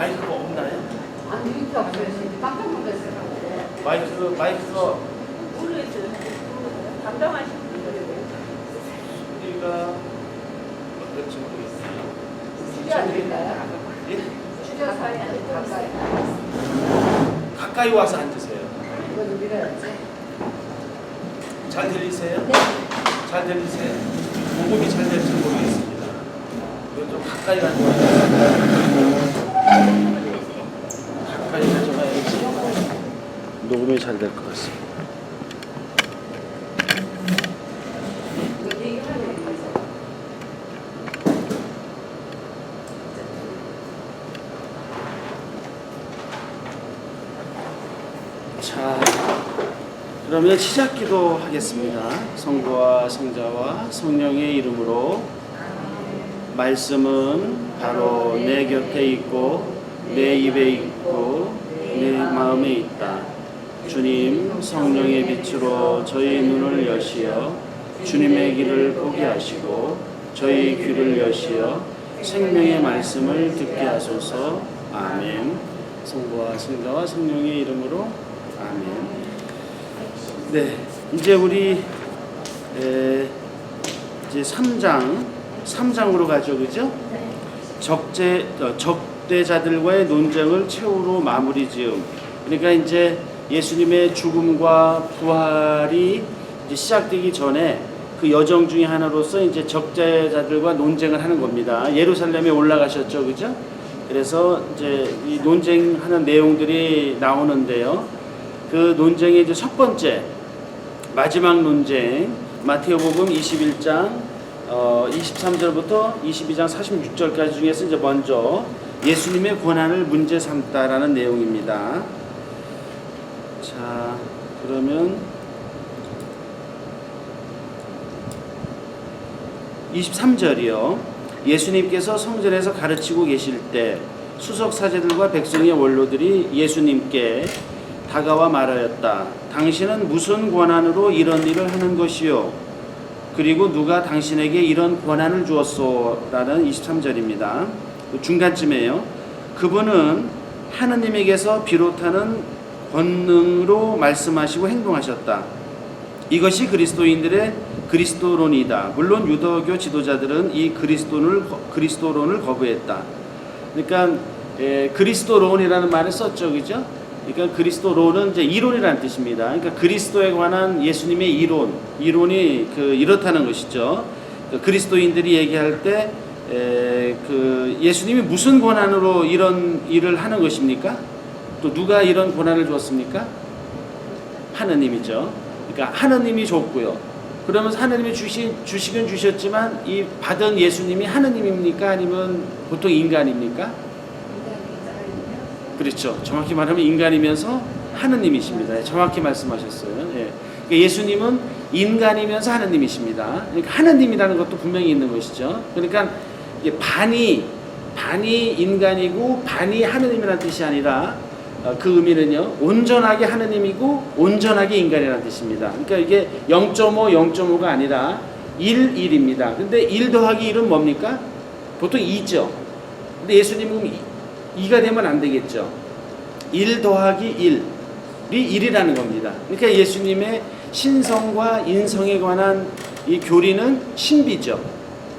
마이크가 없나요? 아니 이렇게 없어요. 지금 깜짝 놀랐어요. 마이크가 모르겠어요. 담당하시는 분들이 소리가 어떨지 모르겠어요. studio 안 될까요? 예? studio 사이에 가까이. 가까이 와서 앉으세요. 이거 밀어야지. 잘 들리세요? 네. 잘 들리세요? 녹음이 잘 될지 모르겠습니다. 이거 좀 가까이 가져와야 가까이 가져가야지 녹음이 잘 될 것 같습니다. 이거 얘기하면 가서. 자, 그러면 시작기도 하겠습니다. 성부와 성자와 성령의 이름으로. 말씀은 바로 내 곁에 있고 내 입에 있고 내 마음에 있다. 주님 성령의 빛으로 저희 눈을 여시어 주님의 길을 보게 하시고 저희 귀를 여시어 생명의 말씀을 듣게 하소서. 아멘. 성부와 성자와 성령의 이름으로. 아멘. 네, 이제 우리 이제 3장으로 가죠, 그죠? 적대자들과의 논쟁을 최후로 마무리 지음. 그러니까 이제 예수님의 죽음과 부활이 이제 시작되기 전에 그 여정 중에 하나로서 이제 적대자들과 논쟁을 하는 겁니다. 예루살렘에 올라가셨죠, 그죠? 그래서 이제 이 논쟁하는 내용들이 나오는데요. 그 논쟁의 이제 첫 번째 마지막 논쟁, 마태복음 21장 23절부터 22장 46절까지 중에서 이제 먼저 예수님의 고난을 문제 삼다라는 내용입니다. 자, 그러면 23절이요. 예수님께서 성전에서 가르치고 계실 때 수석 사제들과 백성의 원로들이 예수님께 다가와 말하였다. 당신은 무슨 권한으로 이런 일을 하는 것이요? 그리고 누가 당신에게 이런 권한을 주었소? 라는 23절입니다. 중간쯤에요. 그분은 하느님에게서 비롯하는 권능으로 말씀하시고 행동하셨다. 이것이 그리스도인들의 그리스도론이다. 물론 유대교 지도자들은 이 그리스도론을 거부했다. 그러니까 그리스도론이라는 말을 썼죠, 그죠? 그러니까 그리스도론은 이제 이론이라는 뜻입니다. 그러니까 그리스도에 관한 예수님의 이론이 이렇다는 것이죠. 그리스도인들이 얘기할 때 예수님이 무슨 권한으로 이런 일을 하는 것입니까? 또 누가 이런 권한을 주었습니까? 하느님이죠. 그러니까 하느님이 줬고요. 그러면서 하느님이 주시긴 주셨지만 이 받은 예수님이 하느님입니까? 아니면 보통 인간입니까? 그렇죠. 정확히 말하면 인간이면서 하느님이십니다. 정확히 말씀하셨어요. 예. 그러니까 예수님은 인간이면서 하느님이십니다. 그러니까 하느님이라는 것도 분명히 있는 것이죠. 그러니까 이게 반이 인간이고 반이 하느님이라는 뜻이 아니라 그 의미는요, 온전하게 하느님이고 온전하게 인간이라는 뜻입니다. 그러니까 이게 0.5가 아니라 1입니다. 근데 1 더하기 1은 뭡니까? 보통 2죠. 근데 예수님은 2가 되면 안 되겠죠. 1 더하기 1이 1이라는 겁니다. 그러니까 예수님의 신성과 인성에 관한 이 교리는 신비죠.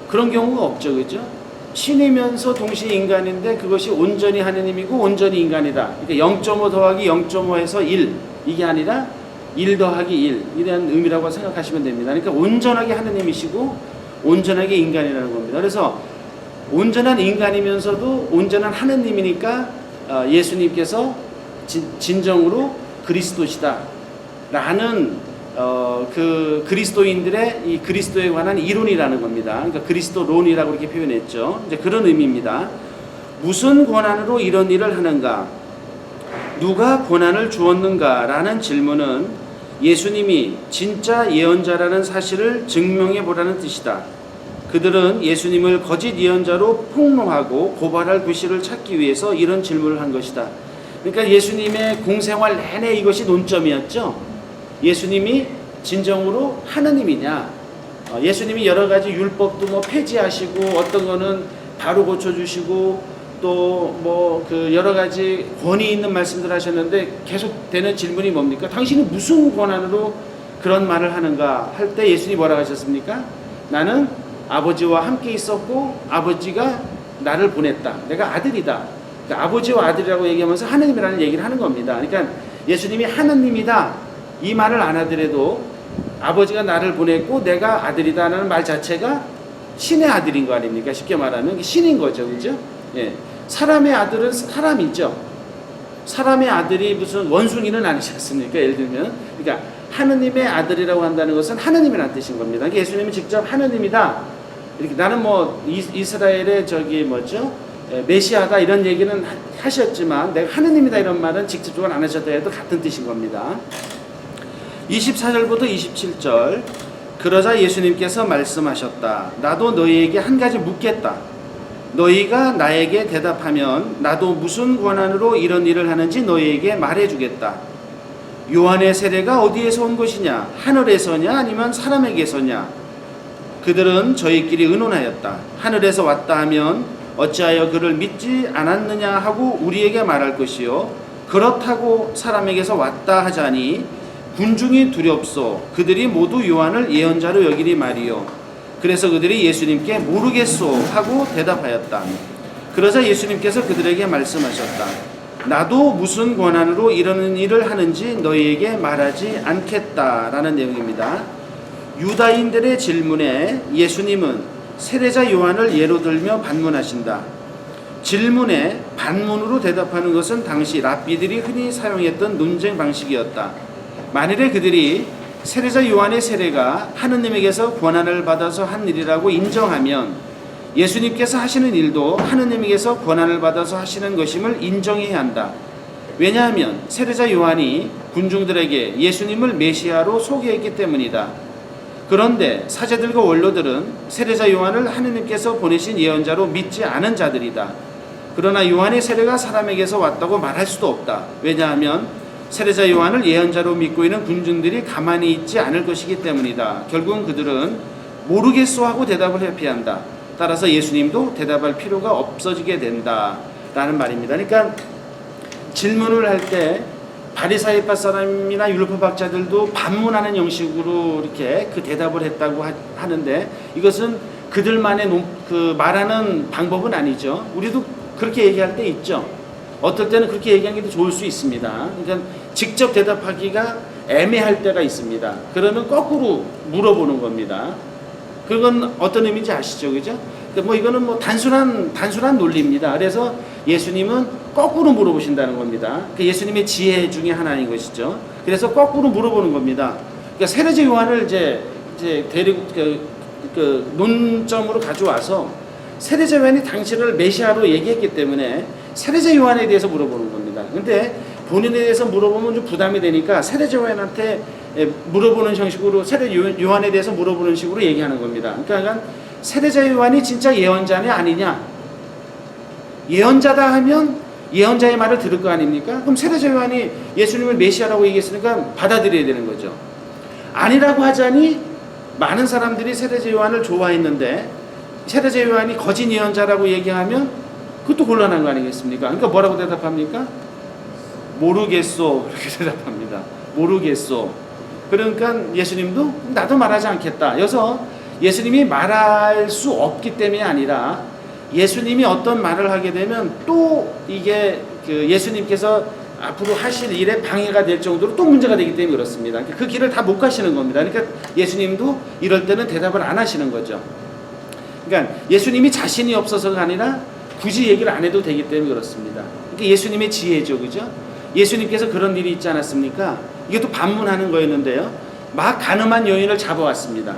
그런 경우가 없죠, 그죠? 신이면서 동시에 인간인데 그것이 온전히 하느님이고 온전히 인간이다. 그러니까 0.5 더하기 0.5에서 1 이게 아니라 1 더하기 1이라는 의미라고 생각하시면 됩니다. 그러니까 온전하게 하느님이시고 온전하게 인간이라는 겁니다. 그래서 온전한 인간이면서도 온전한 하느님이니까 예수님께서 진정으로 그리스도시다 라는 그 그리스도인들의 이 그리스도에 관한 이론이라는 겁니다. 그러니까 그리스도론이라고 이렇게 표현했죠. 이제 그런 의미입니다. 무슨 권한으로 이런 일을 하는가? 누가 권한을 주었는가라는 질문은 예수님이 진짜 예언자라는 사실을 증명해 보라는 뜻이다. 그들은 예수님을 거짓 예언자로 폭로하고 고발할 구실을 찾기 위해서 이런 질문을 한 것이다. 그러니까 예수님의 공생활 내내 이것이 논점이었죠. 예수님이 진정으로 하느님이냐? 예수님이 여러 가지 율법도 뭐 폐지하시고 어떤 거는 바로 고쳐주시고 또 뭐 그 여러 가지 권위 있는 말씀들 하셨는데 계속 되는 질문이 뭡니까? 당신이 무슨 권한으로 그런 말을 하는가 할 때 예수님이 뭐라고 하셨습니까? 나는 아버지와 함께 있었고 아버지가 나를 보냈다. 내가 아들이다. 그러니까 아버지와 아들이라고 얘기하면서 하느님이라는 얘기를 하는 겁니다. 그러니까 예수님이 하느님이다 이 말을 안 하더라도 아버지가 나를 보냈고 내가 아들이다라는 말 자체가 신의 아들인 거 아닙니까? 쉽게 말하면 신인 거죠, 그죠? 예, 사람의 아들은 사람이죠. 사람의 아들이 무슨 원숭이는 아니지 않습니까? 예를 들면, 그러니까 하느님의 아들이라고 한다는 것은 하느님이라는 뜻인 겁니다. 그러니까 예수님은 직접 하느님이다. 이렇게 나는 뭐 이스라엘의 저기 뭐죠? 메시아다 이런 얘기는 하셨지만 내가 하느님이다 이런 말은 직접적으로 안 하셨더라도 같은 뜻인 겁니다. 24절부터 27절. 그러자 예수님께서 말씀하셨다. 나도 너희에게 한 가지 묻겠다. 너희가 나에게 대답하면 나도 무슨 권한으로 이런 일을 하는지 너희에게 말해주겠다. 요한의 세례가 어디에서 온 것이냐? 하늘에서냐 아니면 사람에게서냐? 그들은 저희끼리 의논하였다. 하늘에서 왔다 하면 어찌하여 그를 믿지 않았느냐 하고 우리에게 말할 것이요. 그렇다고 사람에게서 왔다 하자니 군중이 두렵소. 그들이 모두 요한을 예언자로 여기리 말이요. 그래서 그들이 예수님께 모르겠소 하고 대답하였다. 그러자 예수님께서 그들에게 말씀하셨다. 나도 무슨 권한으로 이러는 일을 하는지 너희에게 말하지 않겠다라는 내용입니다. 유다인들의 질문에 예수님은 세례자 요한을 예로 들며 반문하신다. 질문에 반문으로 대답하는 것은 당시 랍비들이 흔히 사용했던 논쟁 방식이었다. 만일에 그들이 세례자 요한의 세례가 하느님에게서 권한을 받아서 한 일이라고 인정하면 예수님께서 하시는 일도 하느님에게서 권한을 받아서 하시는 것임을 인정해야 한다. 왜냐하면 세례자 요한이 군중들에게 예수님을 메시아로 소개했기 때문이다. 그런데 사제들과 원로들은 세례자 요한을 하느님께서 보내신 예언자로 믿지 않은 자들이다. 그러나 요한의 세례가 사람에게서 왔다고 말할 수도 없다. 왜냐하면 세례자 요한을 예언자로 믿고 있는 군중들이 가만히 있지 않을 것이기 때문이다. 결국은 그들은 모르겠소 하고 대답을 회피한다. 한다. 따라서 예수님도 대답할 필요가 없어지게 된다 라는 말입니다. 그러니까 질문을 할 때 바리사이파 사람이나 율법학자들도 반문하는 형식으로 이렇게 그 대답을 했다고 하는데 이것은 그들만의 그 말하는 방법은 아니죠. 우리도 그렇게 얘기할 때 있죠. 어떨 때는 그렇게 얘기하는 게 좋을 수 있습니다. 그러니까 직접 대답하기가 애매할 때가 있습니다. 그러면 거꾸로 물어보는 겁니다. 그건 어떤 의미인지 아시죠, 그죠? 그러니까 뭐 이거는 뭐 단순한 논리입니다. 그래서 예수님은 거꾸로 물어보신다는 겁니다. 그 예수님의 지혜 중에 하나인 것이죠. 그래서 거꾸로 물어보는 겁니다. 그러니까 세례자 요한을 이제 데리고 그 논점으로 가져와서 세례자 요한이 당신을 메시아로 얘기했기 때문에 세례자 요한에 대해서 물어보는 겁니다. 근데 본인에 대해서 물어보면 좀 부담이 되니까 세례자 요한한테 물어보는 형식으로 세례 요한에 대해서 물어보는 식으로 얘기하는 겁니다. 그러니까 세례자 요한이 진짜 예언자냐 아니냐? 예언자다 하면 예언자의 말을 들을 거 아닙니까? 그럼 세례자 요한이 예수님을 메시아라고 얘기했으니까 받아들여야 되는 거죠. 아니라고 하자니 많은 사람들이 세례자 요한을 좋아했는데 세례자 요한이 거짓 예언자라고 얘기하면 그것도 곤란한 거 아니겠습니까? 그러니까 뭐라고 대답합니까? 모르겠소 이렇게 대답합니다. 모르겠소. 그러니까 예수님도 나도 말하지 않겠다. 여기서 예수님이 말할 수 없기 때문이 아니라 예수님이 어떤 말을 하게 되면 또 이게 그 예수님께서 앞으로 하실 일에 방해가 될 정도로 또 문제가 되기 때문에 그렇습니다. 그 길을 다 못 가시는 겁니다. 그러니까 예수님도 이럴 때는 대답을 안 하시는 거죠. 그러니까 예수님이 자신이 없어서가 아니라 굳이 얘기를 안 해도 되기 때문에 그렇습니다. 그러니까 예수님의 지혜죠, 그죠? 예수님께서 그런 일이 있지 않았습니까? 이게 또 반문하는 거였는데요. 막 간음한 여인을 잡아왔습니다.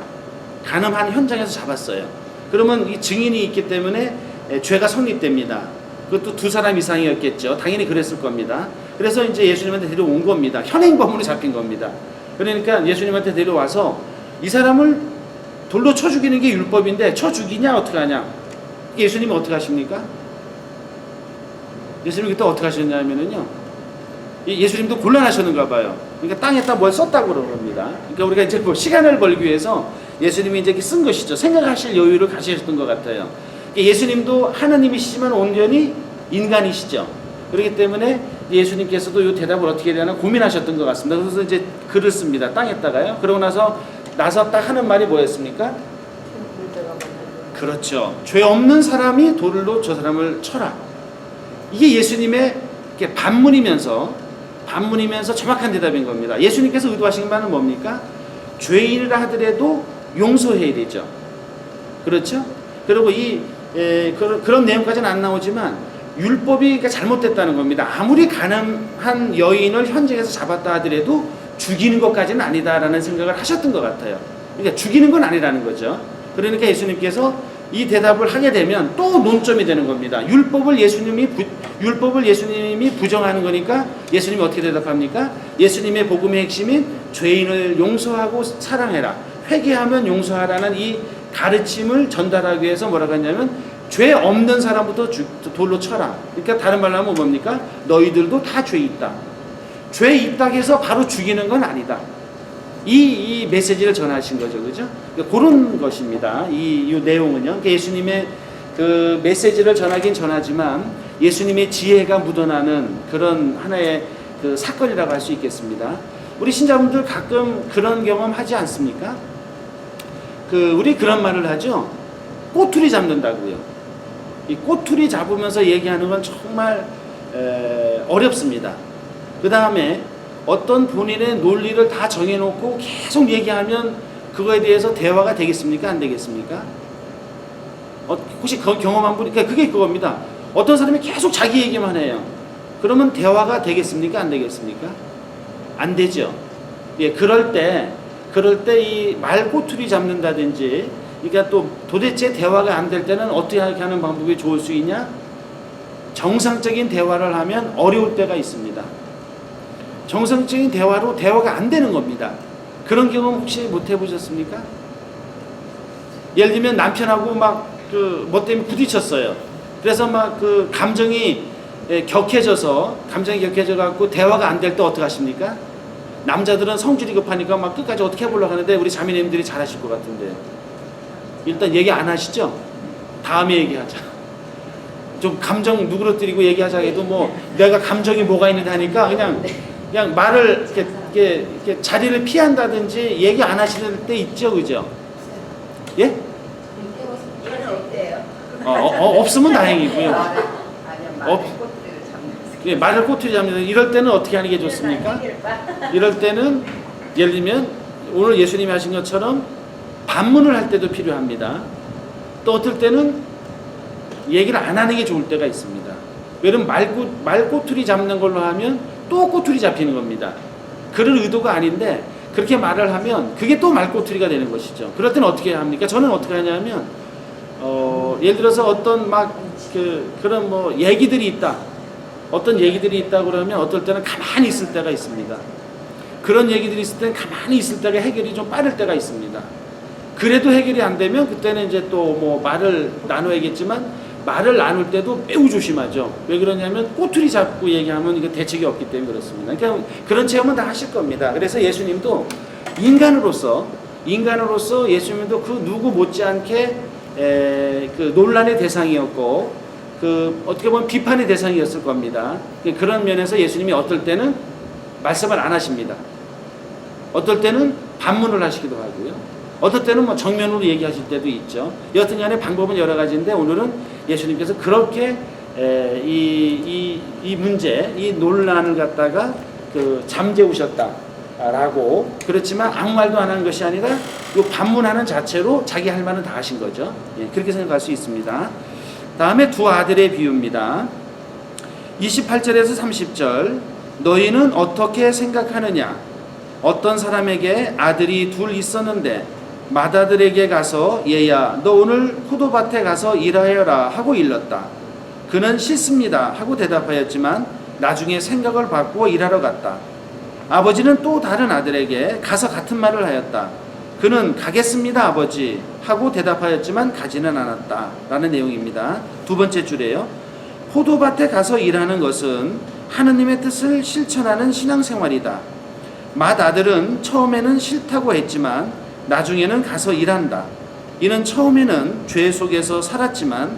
간음한 현장에서 잡았어요. 그러면 이 증인이 있기 때문에 죄가 성립됩니다. 그것도 2사람 이상이었겠죠. 당연히 그랬을 겁니다. 그래서 이제 예수님한테 데려온 겁니다. 현행범으로 잡힌 겁니다. 그러니까 예수님한테 데려와서 이 사람을 돌로 쳐 죽이는 게 율법인데 쳐 죽이냐 어떻게 하냐? 예수님이 어떻게 하십니까? 예수님이 그때 어떻게 하셨냐면요. 예수님도 곤란하셨는가 봐요. 그러니까 땅에다 뭘 썼다고 그러는 겁니다. 그러니까 우리가 이제 뭐 시간을 벌기 위해서 예수님이 이제 쓴 것이죠. 생각하실 여유를 가지셨던 것 같아요. 예수님도 하나님이시지만 온전히 인간이시죠. 그렇기 때문에 예수님께서도 이 대답을 어떻게 해야 되나 고민하셨던 것 같습니다. 그래서 이제 글을 씁니다. 땅에다가요. 그러고 나서 딱 하는 말이 뭐였습니까? 그렇죠. 죄 없는 사람이 돌로 저 사람을 쳐라. 이게 예수님의 이렇게 반문이면서 정확한 대답인 겁니다. 예수님께서 의도하신 바는 뭡니까? 죄인이라 하더라도 용서해야 되죠. 그렇죠? 그리고 그런 내용까지는 안 나오지만 율법이 잘못됐다는 겁니다. 아무리 가난한 여인을 현장에서 잡았다 하더라도 죽이는 것까지는 아니다라는 생각을 하셨던 것 같아요. 그러니까 죽이는 건 아니라는 거죠. 그러니까 예수님께서 이 대답을 하게 되면 또 논점이 되는 겁니다. 율법을 예수님이 부정하는 거니까 예수님이 어떻게 대답합니까? 예수님의 복음의 핵심인 죄인을 용서하고 사랑해라, 회개하면 용서하라는 이 가르침을 전달하기 위해서 뭐라고 했냐면 죄 없는 사람부터 돌로 쳐라. 그러니까 다른 말로 하면 뭡니까? 너희들도 다 죄 있다. 죄 있다 해서 바로 죽이는 건 아니다. 이 메시지를 전하신 거죠. 그죠? 그러니까 그런 것입니다. 이 내용은요. 그러니까 예수님의 그 메시지를 전하긴 전하지만 예수님의 지혜가 묻어나는 그런 하나의 그 사건이라고 할 수 있겠습니다. 우리 신자분들 가끔 그런 경험 하지 않습니까? 우리 그런 말을 하죠. 꼬투리 잡는다고요. 이 꼬투리 잡으면서 얘기하는 건 정말 어렵습니다. 그 다음에 어떤 본인의 논리를 다 정해놓고 계속 얘기하면 그거에 대해서 대화가 되겠습니까? 안 되겠습니까? 혹시 경험한 분이, 그러니까 그게 그겁니다. 어떤 사람이 계속 자기 얘기만 해요. 그러면 대화가 되겠습니까? 안 되겠습니까? 안 되죠. 예, 그럴 때 이 말꼬투리 잡는다든지, 그러니까 또 도대체 대화가 안 될 때는 어떻게 하는 방법이 좋을 수 있냐? 정상적인 대화를 하면 어려울 때가 있습니다. 정상적인 대화로 대화가 안 되는 겁니다. 그런 경험 혹시 못 해보셨습니까? 예를 들면 남편하고 뭐 때문에 부딪혔어요. 그래서 감정이 격해져갖고 대화가 안 될 때 어떻게 하십니까? 남자들은 성질이 급하니까 끝까지 어떻게 해보려고 하는데 우리 자매님들이 잘하실 것 같은데 일단 얘기 안 하시죠? 다음에 얘기하자. 좀 감정 누그러뜨리고 얘기하자 해도 내가 감정이 뭐가 있는데 하니까 그냥 말을 이렇게 자리를 피한다든지 얘기 안 하실 때 있죠, 그죠? 예? 없으면 다행이고요. 예, 말을 꼬투리 잡는 이럴 때는 어떻게 하는 게 좋습니까? 이럴 때는 예를 들면 오늘 예수님이 하신 것처럼 반문을 할 때도 필요합니다. 또 어떨 때는 얘기를 안 하는 게 좋을 때가 있습니다. 왜냐면 말꼬투리 잡는 걸로 하면 또 꼬투리 잡히는 겁니다. 그런 의도가 아닌데 그렇게 말을 하면 그게 또 말꼬투리가 되는 것이죠. 그럴 때는 어떻게 합니까? 저는 어떻게 하냐면 예를 들어서 어떤 그런 얘기들이 있다. 어떤 얘기들이 있다 그러면 어떨 때는 가만히 있을 때가 있습니다. 그런 얘기들이 있을 때는 가만히 있을 때가 해결이 좀 빠를 때가 있습니다. 그래도 해결이 안 되면 그때는 이제 또 말을 나눠야겠지만 말을 나눌 때도 매우 조심하죠. 왜 그러냐면 꼬투리 잡고 얘기하면 이거 대책이 없기 때문에 그렇습니다. 그러니까 그런 체험은 다 하실 겁니다. 그래서 예수님도 인간으로서 예수님도 그 누구 못지않게 그 논란의 대상이었고 어떻게 보면 비판의 대상이었을 겁니다. 그런 면에서 예수님이 어떨 때는 말씀을 안 하십니다. 어떨 때는 반문을 하시기도 하고요. 어떨 때는 정면으로 얘기하실 때도 있죠. 여튼 간에 방법은 여러 가지인데 오늘은 예수님께서 그렇게 이 문제, 이 논란을 갖다가 잠재우셨다라고, 그렇지만 아무 말도 안 하는 것이 아니라 이 반문하는 자체로 자기 할 말은 다 하신 거죠. 예, 그렇게 생각할 수 있습니다. 다음에 두 아들의 비유입니다. 28절에서 30절. 너희는 어떻게 생각하느냐? 어떤 사람에게 아들이 둘 있었는데 맏아들에게 가서 얘야 너 오늘 포도밭에 가서 일하여라 하고 일렀다. 그는 싫습니다 하고 대답하였지만 나중에 생각을 바꾸어 일하러 갔다. 아버지는 또 다른 아들에게 가서 같은 말을 하였다. 그는 가겠습니다 아버지 하고 대답하였지만 가지는 않았다 라는 내용입니다. 두 번째 줄에요. 포도밭에 가서 일하는 것은 하느님의 뜻을 실천하는 신앙생활이다. 맏아들은 처음에는 싫다고 했지만 나중에는 가서 일한다. 이는 처음에는 죄 속에서 살았지만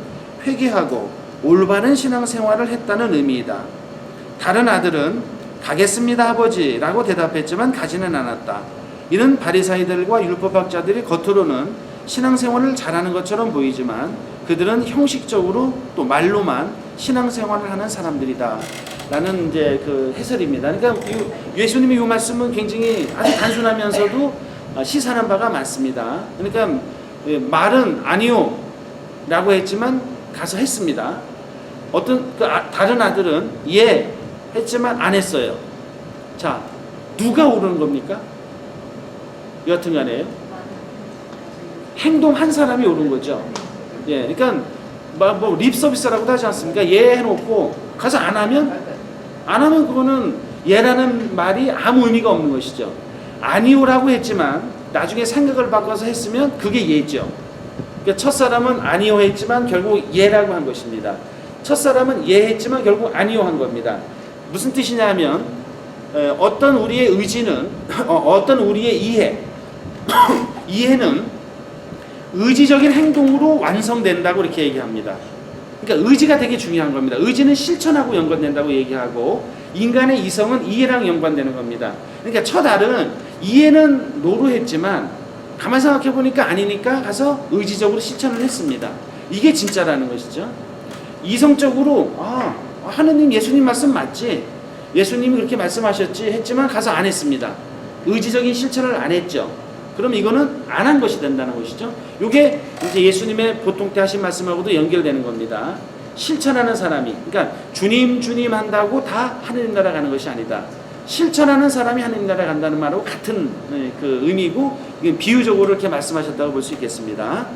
회개하고 올바른 신앙생활을 했다는 의미이다. 다른 아들은 가겠습니다 아버지라고 대답했지만 가지는 않았다. 이는 바리사이들과 율법학자들이 겉으로는 신앙생활을 잘하는 것처럼 보이지만 그들은 형식적으로 또 말로만 신앙생활을 하는 사람들이다 라는 이제 그 해설입니다. 그러니까 예수님의 이 말씀은 굉장히 아주 단순하면서도 시사하는 바가 많습니다. 그러니까 말은 아니요 라고 했지만 가서 했습니다. 어떤 다른 아들은 예 했지만 안 했어요. 자, 누가 오르는 겁니까? 여하튼 간에요. 행동한 사람이 오른 거죠. 예, 그러니까 뭐 립서비스라고도 하지 않습니까? 예 해놓고 가서 안 하면 그거는 예라는 말이 아무 의미가 없는 것이죠. 아니오라고 했지만 나중에 생각을 바꿔서 했으면 그게 예죠. 그러니까 첫사람은 아니오 했지만 결국 예라고 한 것입니다. 첫사람은 예 했지만 결국 아니오 한 겁니다. 무슨 뜻이냐면 어떤 우리의 의지는 어떤 우리의 이해는 의지적인 행동으로 완성된다고 이렇게 얘기합니다. 그러니까 의지가 되게 중요한 겁니다. 의지는 실천하고 연관된다고 얘기하고 인간의 이성은 이해랑 연관되는 겁니다. 그러니까 첫 알은 이해는 노로 했지만 가만히 생각해 보니까 아니니까 가서 의지적으로 실천을 했습니다. 이게 진짜라는 것이죠. 이성적으로 하느님 예수님 말씀 맞지? 예수님이 그렇게 말씀하셨지 했지만 가서 안 했습니다. 의지적인 실천을 안 했죠. 그럼 이거는 안 한 것이 된다는 것이죠. 이게 이제 예수님의 보통 때 하신 말씀하고도 연결되는 겁니다. 실천하는 사람이, 그러니까 주님 한다고 다 하느님 나라 가는 것이 아니다. 실천하는 사람이 하느님 나라 간다는 말하고 같은 그 의미고 비유적으로 이렇게 말씀하셨다고 볼 수 있겠습니다.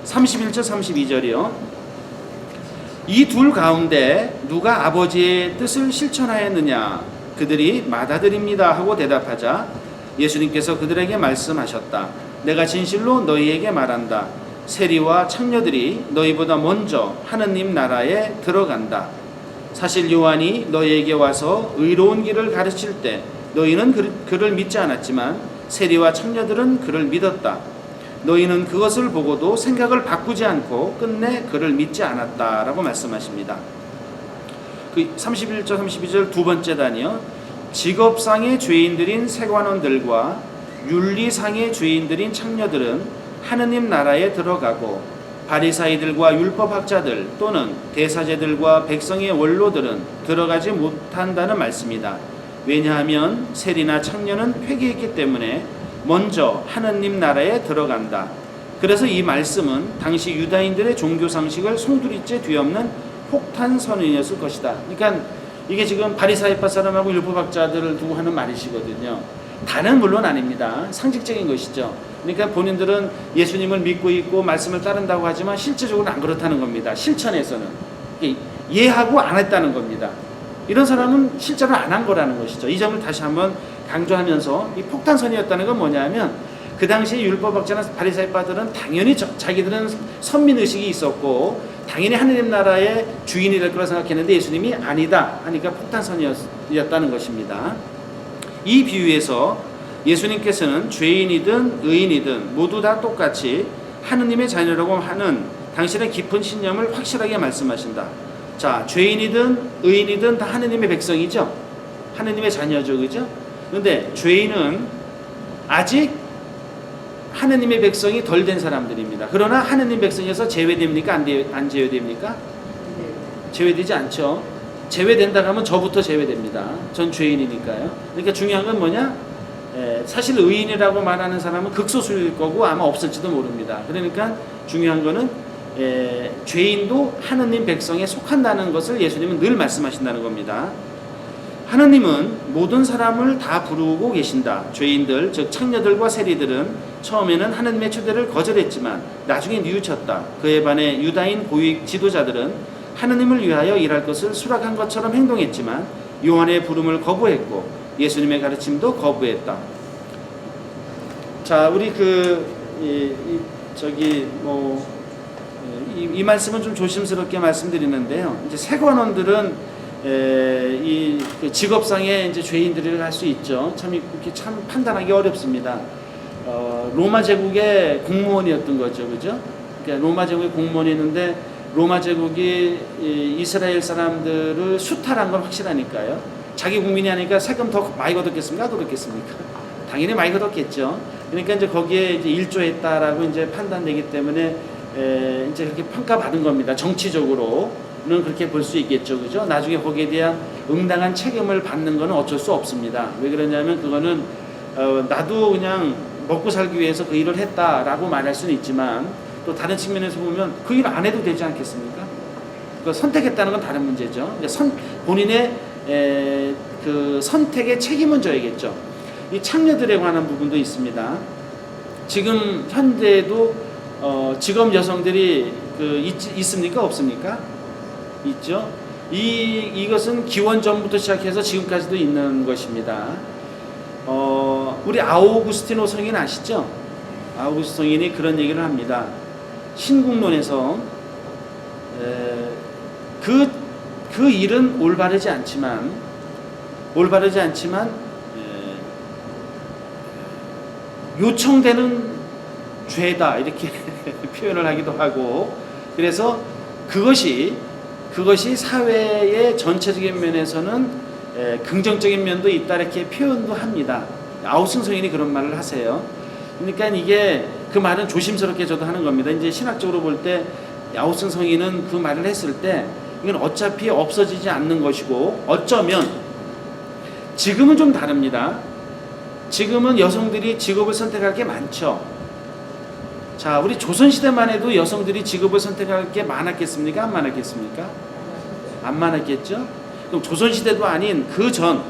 31절 32절이요. 이 둘 가운데 누가 아버지의 뜻을 실천하였느냐? 그들이 맏아들입니다 하고 대답하자 예수님께서 그들에게 말씀하셨다. 내가 진실로 너희에게 말한다. 세리와 창녀들이 너희보다 먼저 하느님 나라에 들어간다. 사실 요한이 너희에게 와서 의로운 길을 가르칠 때 너희는 그를 믿지 않았지만 세리와 창녀들은 그를 믿었다. 너희는 그것을 보고도 생각을 바꾸지 않고 끝내 그를 믿지 않았다라고 말씀하십니다. 그 31절 32절 두 번째 단이요. 직업상의 죄인들인 세관원들과 윤리상의 죄인들인 창녀들은 하느님 나라에 들어가고 바리사이들과 율법학자들 또는 대사제들과 백성의 원로들은 들어가지 못한다는 말씀이다. 왜냐하면 세리나 창녀는 회개했기 때문에 먼저 하느님 나라에 들어간다. 그래서 이 말씀은 당시 유다인들의 종교 상식을 송두리째 뒤엎는 폭탄 선언이었을 것이다. 그러니까 이게 지금 바리사이파 사람하고 율법학자들을 두고 하는 말이시거든요. 다는 물론 아닙니다. 상식적인 것이죠. 그러니까 본인들은 예수님을 믿고 있고 말씀을 따른다고 하지만 실제적으로는 안 그렇다는 겁니다. 실천에서는 이해하고 안 했다는 겁니다. 이런 사람은 실제로 안 한 거라는 것이죠. 이 점을 다시 한번 강조하면서 이 폭탄선이었다는 건 뭐냐면 그 당시에 율법학자나 바리사이파들은 당연히 자기들은 선민의식이 있었고 당연히 하느님 나라의 주인이 될 거라 생각했는데 예수님이 아니다 하니까 폭탄선이었다는 것입니다. 이 비유에서 예수님께서는 죄인이든 의인이든 모두 다 똑같이 하느님의 자녀라고 하는 당신의 깊은 신념을 확실하게 말씀하신다. 자, 죄인이든 의인이든 다 하느님의 백성이죠. 하느님의 자녀죠, 그죠? 그런데 죄인은 아직 하느님의 백성이 덜 된 사람들입니다. 그러나 하느님 백성에서 제외됩니까? 안 제외됩니까? 제외되지 않죠. 제외된다고 하면 저부터 제외됩니다. 전 죄인이니까요. 그러니까 중요한 건 뭐냐? 사실 의인이라고 말하는 사람은 극소수일 거고 아마 없을지도 모릅니다. 그러니까 중요한 거는 죄인도 하느님 백성에 속한다는 것을 예수님은 늘 말씀하신다는 겁니다. 하느님은 모든 사람을 다 부르고 계신다. 죄인들, 즉 창녀들과 세리들은 처음에는 하느님의 초대를 거절했지만 나중에 뉘우쳤다. 그에 반해 유다인 고위 지도자들은 하느님을 위하여 일할 것을 수락한 것처럼 행동했지만 요한의 부름을 거부했고 예수님의 가르침도 거부했다. 자, 우리 이 말씀은 좀 조심스럽게 말씀드리는데요. 이제 세관원들은 이 직업상의 이제 죄인들을 할 수 있죠. 참 판단하기 어렵습니다. 로마 제국의 공무원이었던 거죠, 그죠? 그러니까 로마 제국의 공무원이었는데 로마 제국이 이스라엘 사람들을 수탈한 건 확실하니까요. 자기 국민이 하니까 세금 더 많이 걷었겠습니까? 걷었겠습니까? 당연히 많이 걷었겠죠. 그러니까 이제 거기에 이제 일조했다라고 이제 판단되기 때문에 이제 그렇게 평가받은 겁니다. 정치적으로는 그렇게 볼 수 있겠죠, 그죠? 나중에 거기에 대한 응당한 책임을 받는 거는 어쩔 수 없습니다. 왜 그러냐면 그거는 나도 그냥 먹고 살기 위해서 그 일을 했다라고 말할 수는 있지만 또 다른 측면에서 보면 그 일 안 해도 되지 않겠습니까? 그 선택했다는 건 다른 문제죠. 본인의 그 선택의 책임은 져야겠죠. 이 창녀들에 관한 부분도 있습니다. 지금 현대에도 직업 여성들이 있습니까? 없습니까? 있죠. 이것은 기원 전부터 시작해서 지금까지도 있는 것입니다. 우리 아우구스티노 성인 아시죠? 아우구스티노 성인이 그런 얘기를 합니다. 신국론에서 그 일은 올바르지 않지만 요청되는 죄다 이렇게 표현을 하기도 하고, 그래서 그것이 사회의 전체적인 면에서는 긍정적인 면도 있다 이렇게 표현도 합니다. 아우슨 성인이 그런 말을 하세요. 그러니까 이게 그 말은 조심스럽게 저도 하는 겁니다. 이제 신학적으로 볼 때 아우슨 성인은 그 말을 했을 때 이건 어차피 없어지지 않는 것이고, 어쩌면 지금은 좀 다릅니다. 지금은 여성들이 직업을 선택할 게 많죠. 자, 우리 조선시대만 해도 여성들이 직업을 선택할 게 많았겠습니까? 안 많았겠습니까? 안 많았겠죠? 그럼 조선시대도 아닌 그 전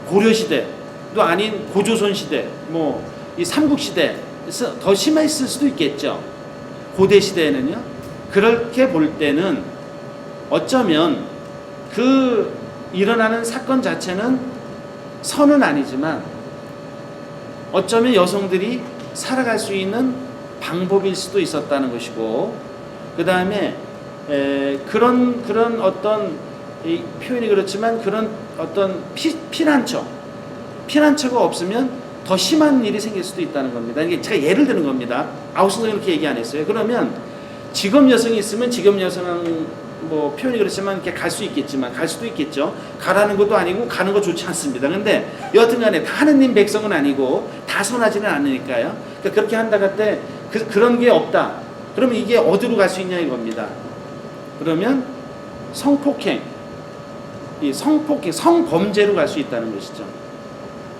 고려시대도 아닌 고조선시대, 이 삼국시대 더 심했을 수도 있겠죠. 고대시대에는요. 그렇게 볼 때는 어쩌면 그 일어나는 사건 자체는 선은 아니지만 어쩌면 여성들이 살아갈 수 있는 방법일 수도 있었다는 것이고, 그 다음에 그런 어떤 이 표현이 그렇지만 그런 어떤 피난처가 없으면 더 심한 일이 생길 수도 있다는 겁니다. 이게 제가 예를 드는 겁니다. 아우스는 그렇게 얘기 안 했어요. 그러면 직업 여성이 있으면 직업 여성은 표현이 그렇지만 이렇게 갈 수 있겠지만 갈 수도 있겠죠. 가라는 것도 아니고 가는 거 좋지 않습니다. 근데 여튼간에 다 하느님 백성은 아니고 다 선하지는 않으니까요. 그러니까 그렇게 한다고 할 때 그런 게 없다. 그러면 이게 어디로 갈 수 있냐 이겁니다. 그러면 성폭행, 성범죄로 갈 수 있다는 것이죠.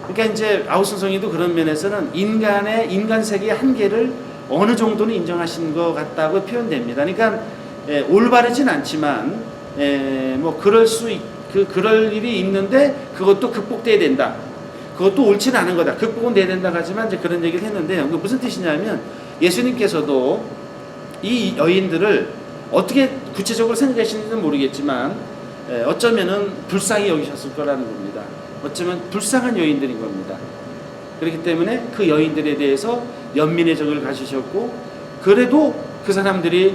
그러니까 이제 아우슨 성인도 그런 면에서는 인간 세계의 한계를 어느 정도는 인정하신 것 같다고 표현됩니다. 그러니까 올바르진 않지만 그럴 일이 있는데 그것도 극복돼야 된다. 그것도 옳지는 않은 거다. 극복은 돼야 된다 하지만 이제 그런 얘기를 했는데요. 무슨 뜻이냐면 예수님께서도 이 여인들을 어떻게 구체적으로 생각하시는지는 모르겠지만 어쩌면은 불쌍히 여기셨을 거라는 겁니다. 어쩌면 불쌍한 여인들인 겁니다. 그렇기 때문에 그 여인들에 대해서 연민의 정을 가지셨고, 그래도 그 사람들이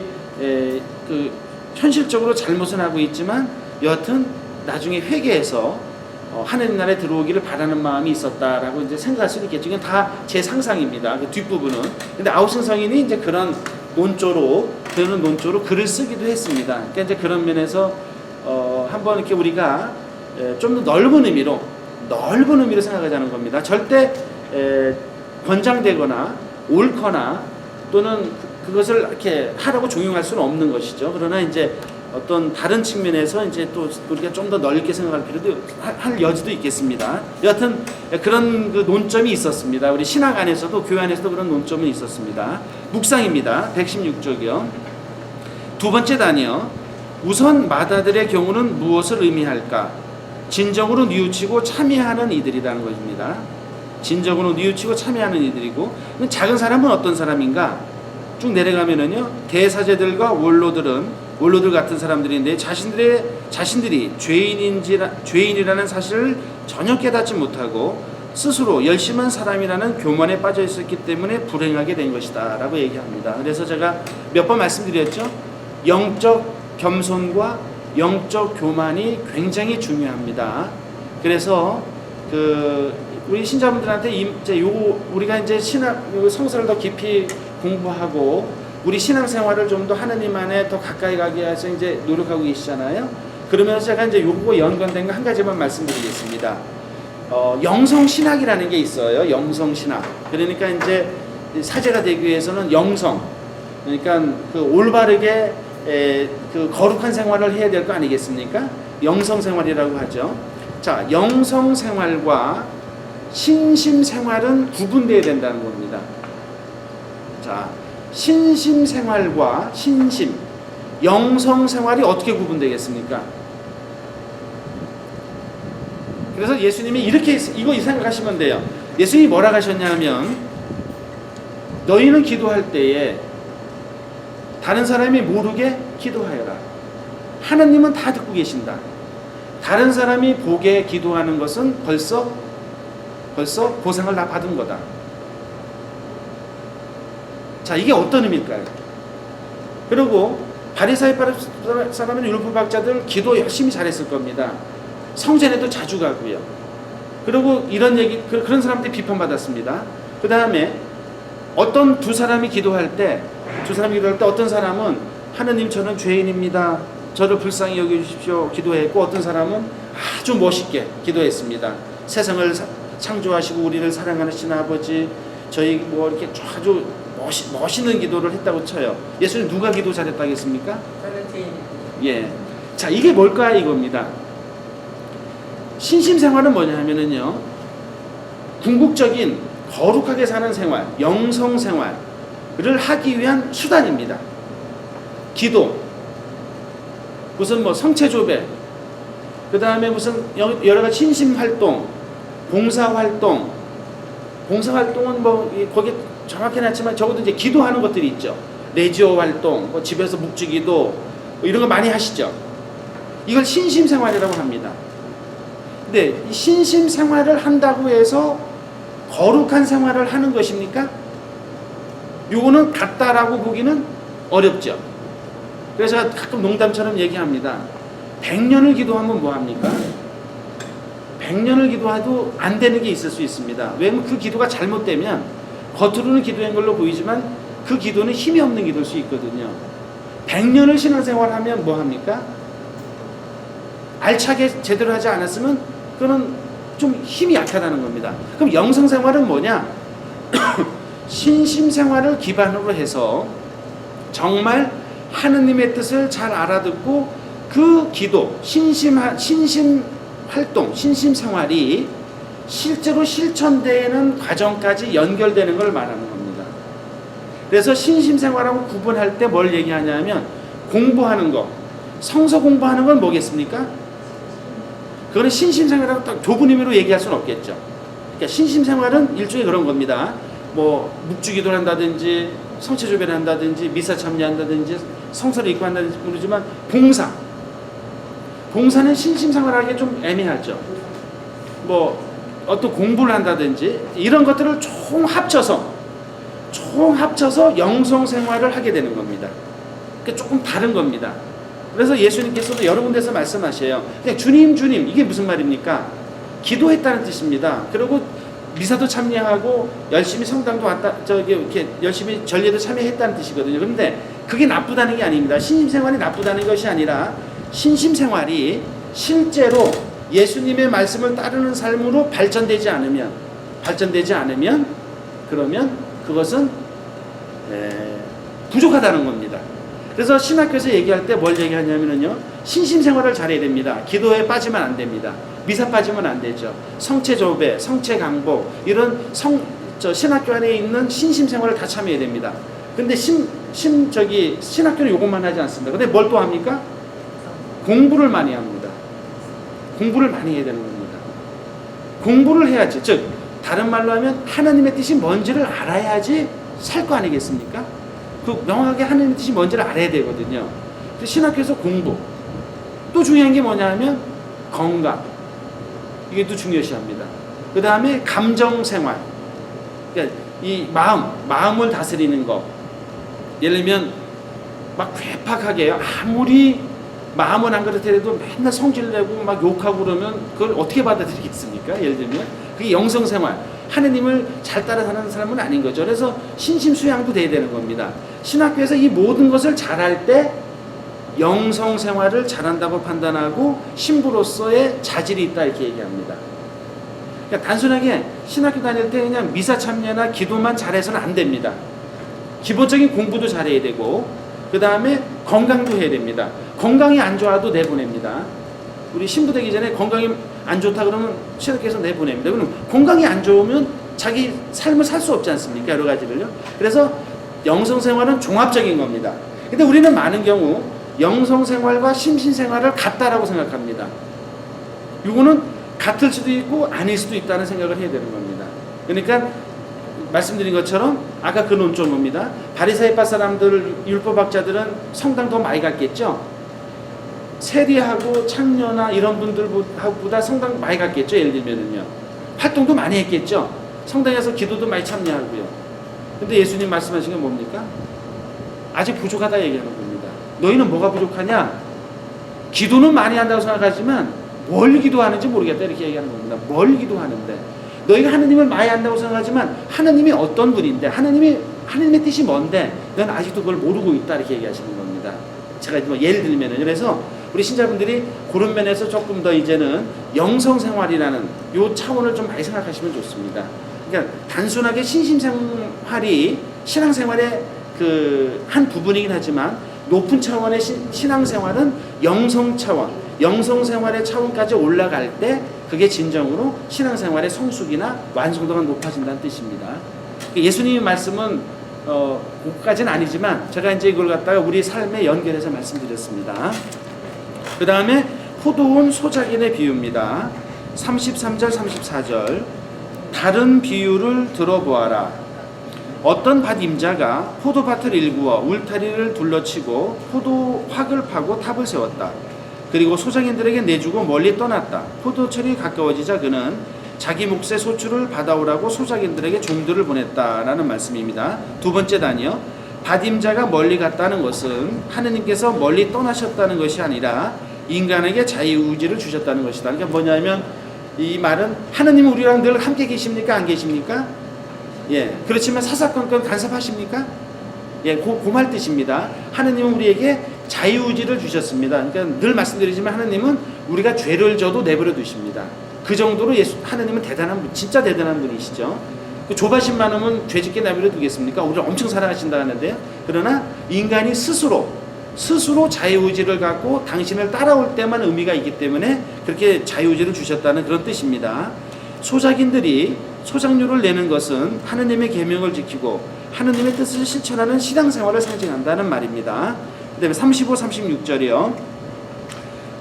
현실적으로 잘못은 하고 있지만 여하튼 나중에 회개해서 하나님 나라에 들어오기를 바라는 마음이 있었다라고 이제 생각할 수도 있겠죠. 이건 다 제 상상입니다. 그 뒷부분은. 근데 아우슨 성인이 이제 그런 논조로 글을 쓰기도 했습니다. 그러니까 이제 그런 면에서 한번 이렇게 우리가 좀 더 넓은 의미로 생각하자는 겁니다. 절대 권장되거나 옳거나 또는 그것을 이렇게 하라고 종용할 수는 없는 것이죠. 그러나 이제 어떤 다른 측면에서 이제 또 우리가 좀 더 넓게 생각할 필요도 할 여지도 있겠습니다. 여하튼 그런 그 논점이 있었습니다. 우리 신학 안에서도 교회 안에서도 그런 논점은 있었습니다. 묵상입니다. 116쪽이요. 두 번째 단이요. 우선 마다들의 경우는 무엇을 의미할까? 진정으로 뉘우치고 참여하는 이들이라는 것입니다. 진정으로 뉘우치고 참여하는 이들이고, 작은 사람은 어떤 사람인가? 쭉 내려가면은요, 대사제들과 원로들 같은 사람들인데 자신들이 죄인이라는 사실을 전혀 깨닫지 못하고 스스로 열심한 사람이라는 교만에 빠져 있었기 때문에 불행하게 된 것이다 라고 얘기합니다. 그래서 제가 몇 번 말씀드렸죠. 영적 겸손과 영적 교만이 굉장히 중요합니다. 그래서 우리 신자분들한테 우리가 이제 성서를 더 깊이 공부하고 우리 신앙생활을 좀 더 하느님 안에 더 가까이 가게 해서 이제 노력하고 계시잖아요. 그러면서 제가 이제 요거 연관된 거 한 가지만 말씀드리겠습니다. 영성신학이라는 게 있어요. 영성신학. 그러니까 이제 사제가 되기 위해서는 영성, 그러니까 그 올바르게 그 거룩한 생활을 해야 될 거 아니겠습니까? 영성생활이라고 하죠. 자, 영성생활과 신심생활은 구분되어야 된다는 겁니다. 자, 신심생활과 신심, 영성생활이 어떻게 구분되겠습니까? 그래서 예수님이 이렇게 이거 생각하시면 돼요. 예수님이 뭐라 하셨냐면 너희는 기도할 때에 다른 사람이 모르게 기도하여라. 하나님은 다 듣고 계신다. 다른 사람이 보게 기도하는 것은 벌써 보상을 다 받은 거다. 자, 이게 어떤 의미일까요? 그리고 바리사이 사람은 율법학자들 기도 열심히 잘했을 겁니다. 성전에도 자주 가고요. 그리고 이런 얘기 그런 사람들이 비판받았습니다. 그 다음에 어떤 두 사람이 기도할 때 어떤 사람은 하느님 저는 죄인입니다. 저를 불쌍히 여겨주십시오. 기도했고 어떤 사람은 아주 멋있게 기도했습니다. 세상을 창조하시고 우리를 사랑하시는 아버지, 저희 뭐 이렇게 아주 멋있는 기도를 했다고 쳐요. 예수님 누가 기도 잘했다겠습니까? 저는 죄인입니다. 예. 자, 이게 뭘까 이겁니다. 신심생활은 뭐냐 하면은요, 궁극적인 거룩하게 사는 생활, 영성생활을 하기 위한 수단입니다. 기도, 무슨 뭐 성체조배, 그 다음에 무슨 여러 가지 신심활동, 봉사활동은 뭐 거기 정확히는 않지만 적어도 이제 기도하는 것들이 있죠. 레지오 활동, 뭐 집에서 묵주기도 뭐 이런 거 많이 하시죠. 이걸 신심생활이라고 합니다. 근데 이 신심생활을 한다고 해서 거룩한 생활을 하는 것입니까? 요거는 같다라고 보기는 어렵죠. 그래서 제가 가끔 농담처럼 얘기합니다. 100년을 기도하면 뭐합니까? 100년을 기도해도 안 되는 게 있을 수 있습니다. 왜냐면 그 기도가 잘못되면 겉으로는 기도한 걸로 보이지만 그 기도는 힘이 없는 기도일 수 있거든요. 100년을 신앙생활하면 뭐합니까? 알차게 제대로 하지 않았으면 그거는 좀 힘이 약하다는 겁니다. 그럼 영성생활은 뭐냐? 신심생활을 기반으로 해서 정말 하느님의 뜻을 잘 알아듣고 그 기도, 신심활동, 신심생활이 실제로 실천되는 과정까지 연결되는 걸 말하는 겁니다. 그래서 신심생활하고 구분할 때 뭘 얘기하냐면 공부하는 거, 성서 공부하는 건 뭐겠습니까? 그거는 신심생활하고 딱 좁은 의미로 얘기할 수는 없겠죠. 그러니까 신심생활은 일종의 그런 겁니다. 뭐 묵주기도를 한다든지 성체조배를 한다든지 미사 참여한다든지 성서를 읽고 한다든지 모르지만 봉사는 신심생활하기 좀 애매하죠. 뭐 어떤 공부를 한다든지 이런 것들을 총 합쳐서 영성생활을 하게 되는 겁니다. 그러니까 조금 다른 겁니다. 그래서 예수님께서도 여러 군데서 말씀하셔요. 그냥 주님 이게 무슨 말입니까? 기도했다는 뜻입니다. 그리고 미사도 참여하고 열심히 성당도 이렇게 열심히 전례도 참여했다는 뜻이거든요. 그런데 그게 나쁘다는 게 아닙니다. 신심생활이 나쁘다는 것이 아니라 신심생활이 실제로 예수님의 말씀을 따르는 삶으로 발전되지 않으면 그러면 그것은 부족하다는 겁니다. 그래서 신학교에서 얘기할 때 뭘 얘기하냐면요, 신심생활을 잘해야 됩니다. 기도에 빠지면 안 됩니다. 미사 빠지면 안 되죠. 성체조배, 성체강복 이런 신학교 안에 있는 신심생활을 다 참여해야 됩니다. 근데 신학교는 이것만 하지 않습니다. 근데 뭘 또 합니까? 공부를 많이 합니다. 공부를 많이 해야 되는 겁니다. 공부를 해야지. 즉 다른 말로 하면 하나님의 뜻이 뭔지를 알아야지 살 거 아니겠습니까? 그 명확하게 하나님의 뜻이 뭔지를 알아야 되거든요. 신학교에서 공부. 또 중요한 게 뭐냐면 건강. 이게 또 중요시합니다. 그 다음에 감정생활. 그러니까 이 마음을 다스리는 거. 예를 들면 막 괴팍하게 아무리 마음은 안 그렇더라도 맨날 성질내고 막 욕하고 그러면 그걸 어떻게 받아들이겠습니까? 예를 들면 그게 영성생활. 하느님을 잘 따라가는 사람은 아닌 거죠. 그래서 신심수양도 돼야 되는 겁니다. 신학교에서 이 모든 것을 잘할 때 영성 생활을 잘한다고 판단하고 신부로서의 자질이 있다 이렇게 얘기합니다. 그러니까 단순하게 신학교 다닐 때 그냥 미사 참여나 기도만 잘해서는 안 됩니다. 기본적인 공부도 잘해야 되고 그 다음에 건강도 해야 됩니다. 건강이 안 좋아도 내보냅니다. 우리 신부 되기 전에 건강이 안 좋다 그러면 신학교에서 내보냅니다. 그럼 건강이 안 좋으면 자기 삶을 살 수 없지 않습니까? 여러 가지를요. 그래서 영성생활은 종합적인 겁니다. 근데 우리는 많은 경우 영성생활과 심신생활을 같다라고 생각합니다. 이거는 같을 수도 있고 아닐 수도 있다는 생각을 해야 되는 겁니다. 그러니까 말씀드린 것처럼 아까 그 논점입니다. 바리새파 사람들, 율법학자들은 성당 더 많이 갔겠죠. 세리하고 창녀나 이런 분들보다 성당 많이 갔겠죠. 예를 들면은요. 활동도 많이 했겠죠. 성당에서 기도도 많이 참여하고요. 근데 예수님 말씀하신 게 뭡니까? 아직 부족하다 얘기하는 겁니다. 너희는 뭐가 부족하냐? 기도는 많이 한다고 생각하지만 뭘 기도하는지 모르겠다 이렇게 얘기하는 겁니다. 뭘 기도하는데 너희가 하느님을 많이 한다고 생각하지만 하느님이 어떤 분인데 하느님의 뜻이 뭔데 넌 아직도 그걸 모르고 있다 이렇게 얘기하시는 겁니다. 제가 뭐 예를 들면은 그래서 우리 신자분들이 그런 면에서 조금 더 이제는 영성생활이라는 요 차원을 좀 많이 생각하시면 좋습니다. 그러니까 단순하게 신심생활이 신앙생활의 그 한 부분이긴 하지만 높은 차원의 신앙생활은 영성 차원, 영성생활의 차원까지 올라갈 때 그게 진정으로 신앙생활의 성숙이나 완성도가 높아진다는 뜻입니다. 예수님의 말씀은 그것까지는 아니지만 제가 이제 이걸 갖다가 우리 삶에 연결해서 말씀드렸습니다. 그 다음에 포도원 소작인의 비유입니다. 33절 34절 다른 비유를 들어보아라. 어떤 밭 임자가 포도밭을 일구어 울타리를 둘러치고 포도확을 파고 탑을 세웠다. 그리고 소작인들에게 내주고 멀리 떠났다. 포도철이 가까워지자 그는 자기 몫의 소출을 받아오라고 소작인들에게 종들을 보냈다라는 말씀입니다. 두 번째 단이요. 밭 임자가 멀리 갔다는 것은 하느님께서 멀리 떠나셨다는 것이 아니라 인간에게 자유의지를 주셨다는 것이다. 그러니까 뭐냐면 이 말은 하느님은 우리랑 늘 함께 계십니까? 안 계십니까? 예, 그렇지만 사사건건 간섭하십니까? 예, 그 말 뜻입니다. 하느님은 우리에게 자유의지를 주셨습니다. 그러니까 늘 말씀드리지만 하느님은 우리가 죄를 져도 내버려 두십니다. 그 정도로 하느님은 대단한 분, 진짜 대단한 분이시죠. 그 조바심 많으면 죄짓게 내버려 두겠습니까? 우리를 엄청 사랑하신다 하는데요. 그러나 인간이 스스로 자유의지를 갖고 당신을 따라올 때만 의미가 있기 때문에 그렇게 자유의지를 주셨다는 그런 뜻입니다. 소작인들이 소작료를 내는 것은 하느님의 계명을 지키고 하느님의 뜻을 실천하는 신앙생활을 상징한다는 말입니다. 그 다음에 35, 36절이요.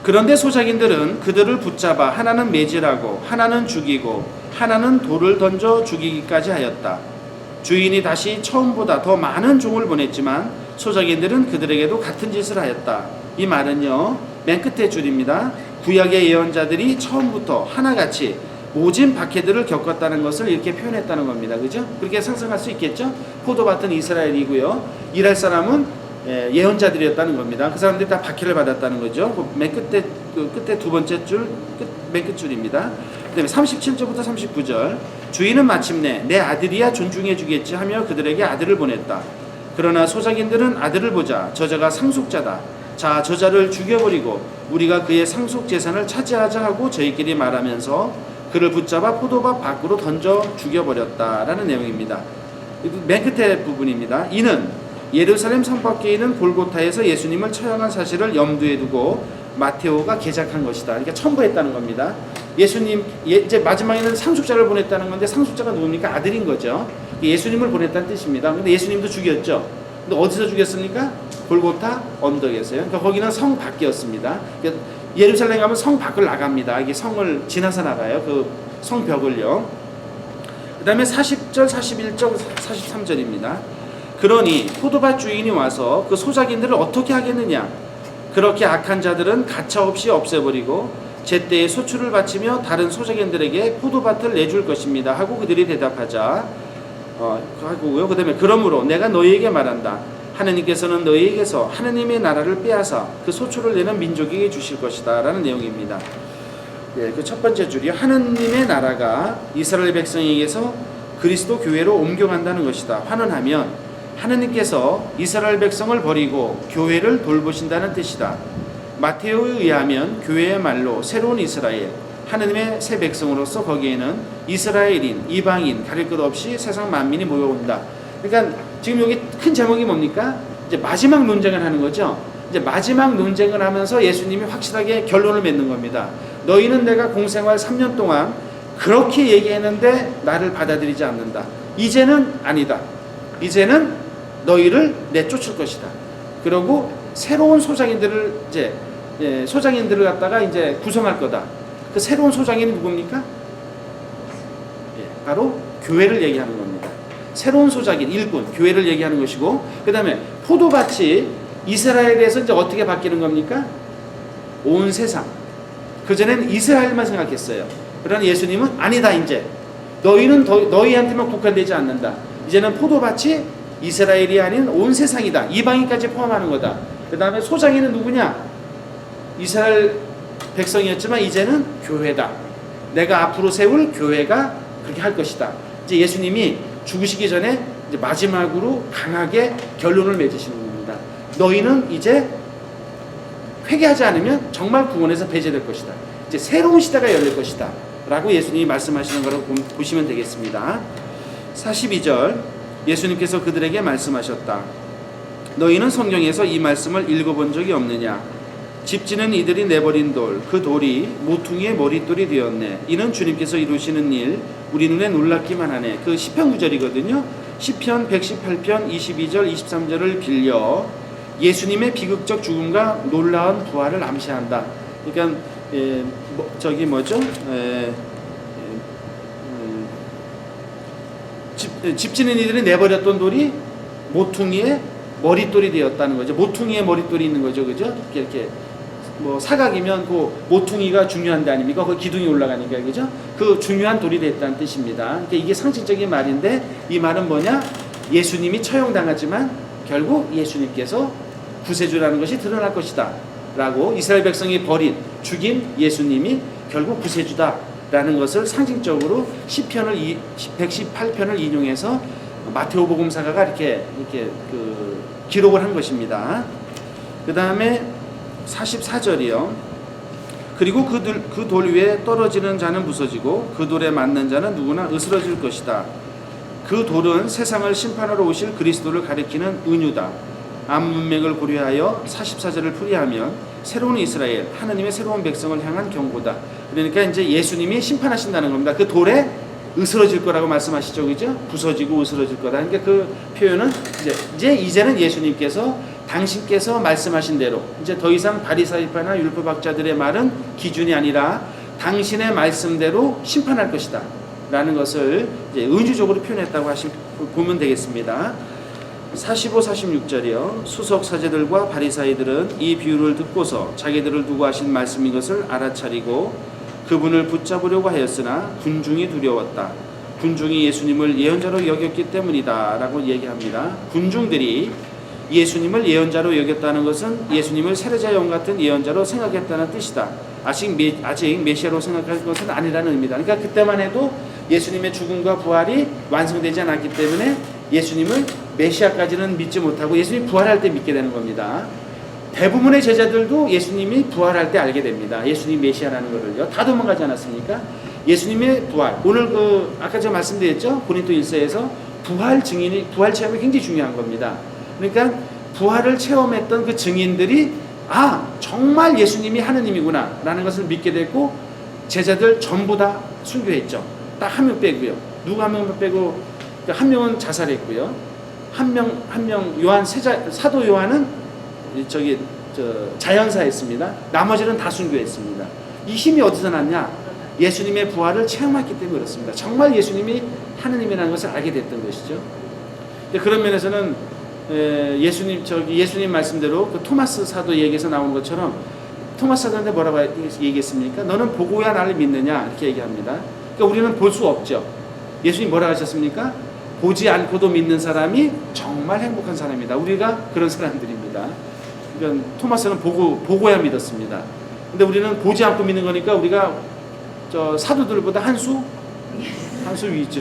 그런데 소작인들은 그들을 붙잡아 하나는 매질하고 하나는 죽이고 하나는 돌을 던져 죽이기까지 하였다. 주인이 다시 처음보다 더 많은 종을 보냈지만 소작인들은 그들에게도 같은 짓을 하였다. 이 말은요, 맨 끝에 줄입니다. 구약의 예언자들이 처음부터 하나같이 모진 박해들을 겪었다는 것을 이렇게 표현했다는 겁니다. 그죠? 그렇게 상상할 수 있겠죠? 포도밭은 이스라엘이고요. 일할 사람은 예언자들이었다는 겁니다. 그 사람들이 다 박해를 받았다는 거죠. 맨 끝에 두 번째 줄, 맨 끝 줄입니다. 그 다음에 37절부터 39절. 주인은 마침내 내 아들이야 존중해 주겠지 하며 그들에게 아들을 보냈다. 그러나 소작인들은 아들을 보자 저자가 상속자다. 자, 저자를 죽여버리고 우리가 그의 상속 재산을 차지하자 하고 저희끼리 말하면서 그를 붙잡아 포도밭 밖으로 던져 죽여버렸다라는 내용입니다. 맨 끝에 부분입니다. 이는 예루살렘 성 밖에 있는 골고타에서 예수님을 처형한 사실을 염두에 두고 마테오가 개작한 것이다. 그러니까 첨부했다는 겁니다. 예수님 이제 마지막에는 상속자를 보냈다는 건데 상속자가 누굽니까? 아들인 거죠. 예수님을 보냈다는 뜻입니다. 근데 예수님도 죽였죠. 근데 어디서 죽였습니까? 골고타 언덕에서요. 그러니까 거기는 성 밖이었습니다. 그러니까 예루살렘 가면 성 밖을 나갑니다. 이게 성을 지나서 나가요. 그 성벽을요. 그 다음에 40절, 41절, 43절입니다. 그러니 포도밭 주인이 와서 그 소작인들을 어떻게 하겠느냐? 그렇게 악한 자들은 가차없이 없애버리고 제때에 소출을 바치며 다른 소작인들에게 포도밭을 내줄 것입니다. 하고 그들이 대답하자 하고요. 그 다음에 그러므로 내가 너희에게 말한다. 하느님께서는 너희에게서 하느님의 나라를 빼앗아 그 소출을 내는 민족에게 주실 것이다 라는 내용입니다. 예, 그 첫 번째 줄이요. 하느님의 나라가 이스라엘 백성에게서 그리스도 교회로 옮겨간다는 것이다. 환원하면 하느님께서 이스라엘 백성을 버리고 교회를 돌보신다는 뜻이다. 마테오에 의하면 교회의 말로 새로운 이스라엘, 하느님의 새 백성으로서 거기에는 이스라엘인, 이방인 가릴 것 없이 세상 만민이 모여온다. 그러니까 지금 여기 큰 제목이 뭡니까? 이제 마지막 논쟁을 하는 거죠. 이제 마지막 논쟁을 하면서 예수님이 확실하게 결론을 맺는 겁니다. 너희는 내가 공생활 3년 동안 그렇게 얘기했는데 나를 받아들이지 않는다. 이제는 아니다. 이제는 너희를 내쫓을 것이다. 그러고 새로운 소장인들을 소장인들을 갖다가 이제 구성할 거다. 그 새로운 소장인이 누굽니까? 예, 바로 교회를 얘기하는 겁니다. 새로운 소작인 일꾼, 교회를 얘기하는 것이고, 그 다음에 포도밭이 이스라엘에서 이제 어떻게 바뀌는 겁니까? 온 세상. 그전에는 이스라엘만 생각했어요. 그러나 예수님은 아니다, 이제. 너희는 너희한테만 국한되지 않는다. 이제는 포도밭이 이스라엘이 아닌 온 세상이다. 이방인까지 포함하는 거다. 그 다음에 소장인은 누구냐? 이스라엘 백성이었지만 이제는 교회다. 내가 앞으로 세울 교회가 그렇게 할 것이다. 이제 예수님이 죽으시기 전에 이제 마지막으로 강하게 결론을 맺으시는 겁니다. 너희는 이제 회개하지 않으면 정말 구원에서 배제될 것이다. 이제 새로운 시대가 열릴 것이다. 라고 예수님이 말씀하시는 거라고 보시면 되겠습니다. 42절 예수님께서 그들에게 말씀하셨다. 너희는 성경에서 이 말씀을 읽어본 적이 없느냐? 집지는 이들이 내버린 돌, 그 돌이 모퉁이의 머릿돌이 되었네. 이는 주님께서 이루시는 일, 우리 눈에 놀랍기만 하네. 그 시편 구절이거든요. 시편 118편 22절 23절을 빌려 예수님의 비극적 죽음과 놀라운 부활을 암시한다. 그러니까 저기 뭐죠? 집지는 이들이 내버렸던 돌이 모퉁이의 머릿돌이 되었다는 거죠. 모퉁이의 머릿돌이 있는 거죠, 그죠? 이렇게 뭐 사각이면 그 모퉁이가 중요한 데 아닙니까? 그 기둥이 올라가니까, 그죠? 그 중요한 돌이 됐다는 뜻입니다. 그러니까 이게 상징적인 말인데, 이 말은 뭐냐? 예수님이 처형당하지만 결국 예수님께서 구세주라는 것이 드러날 것이다 라고, 이스라엘 백성이 버린 죽인 예수님이 결국 구세주다 라는 것을 상징적으로 시편을 118편을 인용해서 마테오복음사가가 이렇게 기록을 한 것입니다. 그 다음에 44절이요. 그리고 그 돌 위에 떨어지는 자는 부서지고 그 돌에 맞는 자는 누구나 으스러질 것이다. 그 돌은 세상을 심판하러 오실 그리스도를 가리키는 은유다. 암 문맥을 고려하여 44절을 풀이하면 새로운 이스라엘, 하느님의 새로운 백성을 향한 경고다. 그러니까 이제 예수님이 심판하신다는 겁니다. 그 돌에 으스러질 거라고 말씀하시죠, 그죠? 부서지고 으스러질 거다. 그러니까 그 표현은 이제는 예수님께서 당신께서 말씀하신 대로 이제 더 이상 바리사이파나 율법학자들의 말은 기준이 아니라 당신의 말씀대로 심판할 것이다 라는 것을 이제 은유적으로 표현했다고 보면 되겠습니다. 45, 46절이요. 수석 사제들과 바리사이들은 이 비유를 듣고서 자기들을 두고 하신 말씀인 것을 알아차리고 그분을 붙잡으려고 하였으나 군중이 두려웠다. 군중이 예수님을 예언자로 여겼기 때문이다 라고 얘기합니다. 군중들이 예수님을 예언자로 여겼다는 것은 예수님을 세례자 영 같은 예언자로 생각했다는 뜻이다. 아직 메시아로 생각할 것은 아니라는 의미다. 그러니까 그때만 해도 예수님의 죽음과 부활이 완성되지 않았기 때문에 예수님을 메시아까지는 믿지 못하고 예수님이 부활할 때 믿게 되는 겁니다. 대부분의 제자들도 예수님이 부활할 때 알게 됩니다. 예수님 메시아라는 것을요. 다 도망가지 않았습니까? 예수님의 부활. 오늘 아까 제가 말씀드렸죠. 고린도 1서에서 부활 체험이 굉장히 중요한 겁니다. 그러니까 부활을 체험했던 그 증인들이 정말 예수님이 하느님이구나 라는 것을 믿게 됐고, 제자들 전부 다 순교했죠. 딱 한 명 빼고요. 누구 한 명 빼고, 한 명은 자살했고요. 한 명 사도 요한은 자연사했습니다. 나머지는 다 순교했습니다. 이 힘이 어디서 났냐? 예수님의 부활을 체험했기 때문에 그렇습니다. 정말 예수님이 하느님이라는 것을 알게 됐던 것이죠. 그런 면에서는 예수님 말씀대로 그 토마스 사도 얘기에서 나오는 것처럼, 토마스 사도한테 뭐라고 얘기했습니까? 너는 보고야 나를 믿느냐? 이렇게 얘기합니다. 그러니까 우리는 볼 수 없죠. 예수님 뭐라고 하셨습니까? 보지 않고도 믿는 사람이 정말 행복한 사람이다. 우리가 그런 사람들입니다. 그러니까 토마스는 보고야 믿었습니다. 근데 우리는 보지 않고 믿는 거니까 우리가 저 사도들보다 한 수 위죠.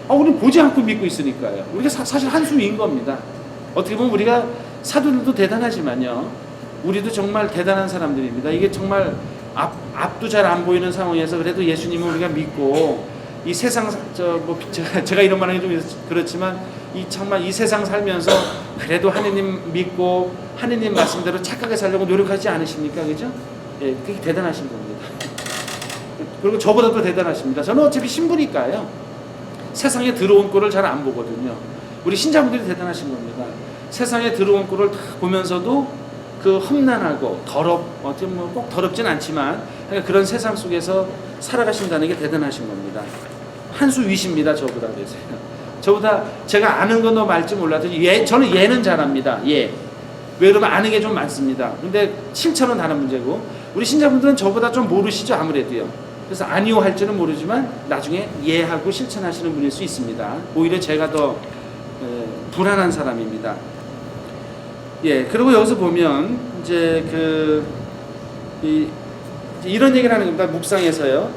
우리는 보지 않고 믿고 있으니까요. 우리가 사실 한 수 위인 겁니다. 어떻게 보면 우리가 사도들도 대단하지만요, 우리도 정말 대단한 사람들입니다. 이게 정말 앞도 잘 안 보이는 상황에서 그래도 예수님을 우리가 믿고 이 세상 제가 이런 말하기 좀 그렇지만 정말 이 세상 살면서 그래도 하느님 믿고 하느님 말씀대로 착하게 살려고 노력하지 않으십니까? 그죠? 예, 그게 대단하신 겁니다. 그리고 저보다도 대단하십니다. 저는 어차피 신부니까요, 세상에 들어온 꼴을 잘 안 보거든요. 우리 신자분들이 대단하신 겁니다. 세상에 들어온 꼴을 다 보면서도 그 험난하고 어떻게 보면 꼭 더럽진 않지만 그런 세상 속에서 살아가신다는 게 대단하신 겁니다. 한 수 위십니다. 저보다. 그래서 저보다 제가 아는 건 더 말지 몰라도 저는 예는 잘합니다. 예. 왜 그러면 아는 게 좀 많습니다. 근데 실천은 다른 문제고, 우리 신자분들은 저보다 좀 모르시죠, 아무래도요. 그래서 아니요 할지는 모르지만 나중에 예하고 실천하시는 분일 수 있습니다. 오히려 제가 더 불안한 사람입니다. 예, 그리고 여기서 보면 이제 이런 얘기를 하는 겁니다. 묵상에서요.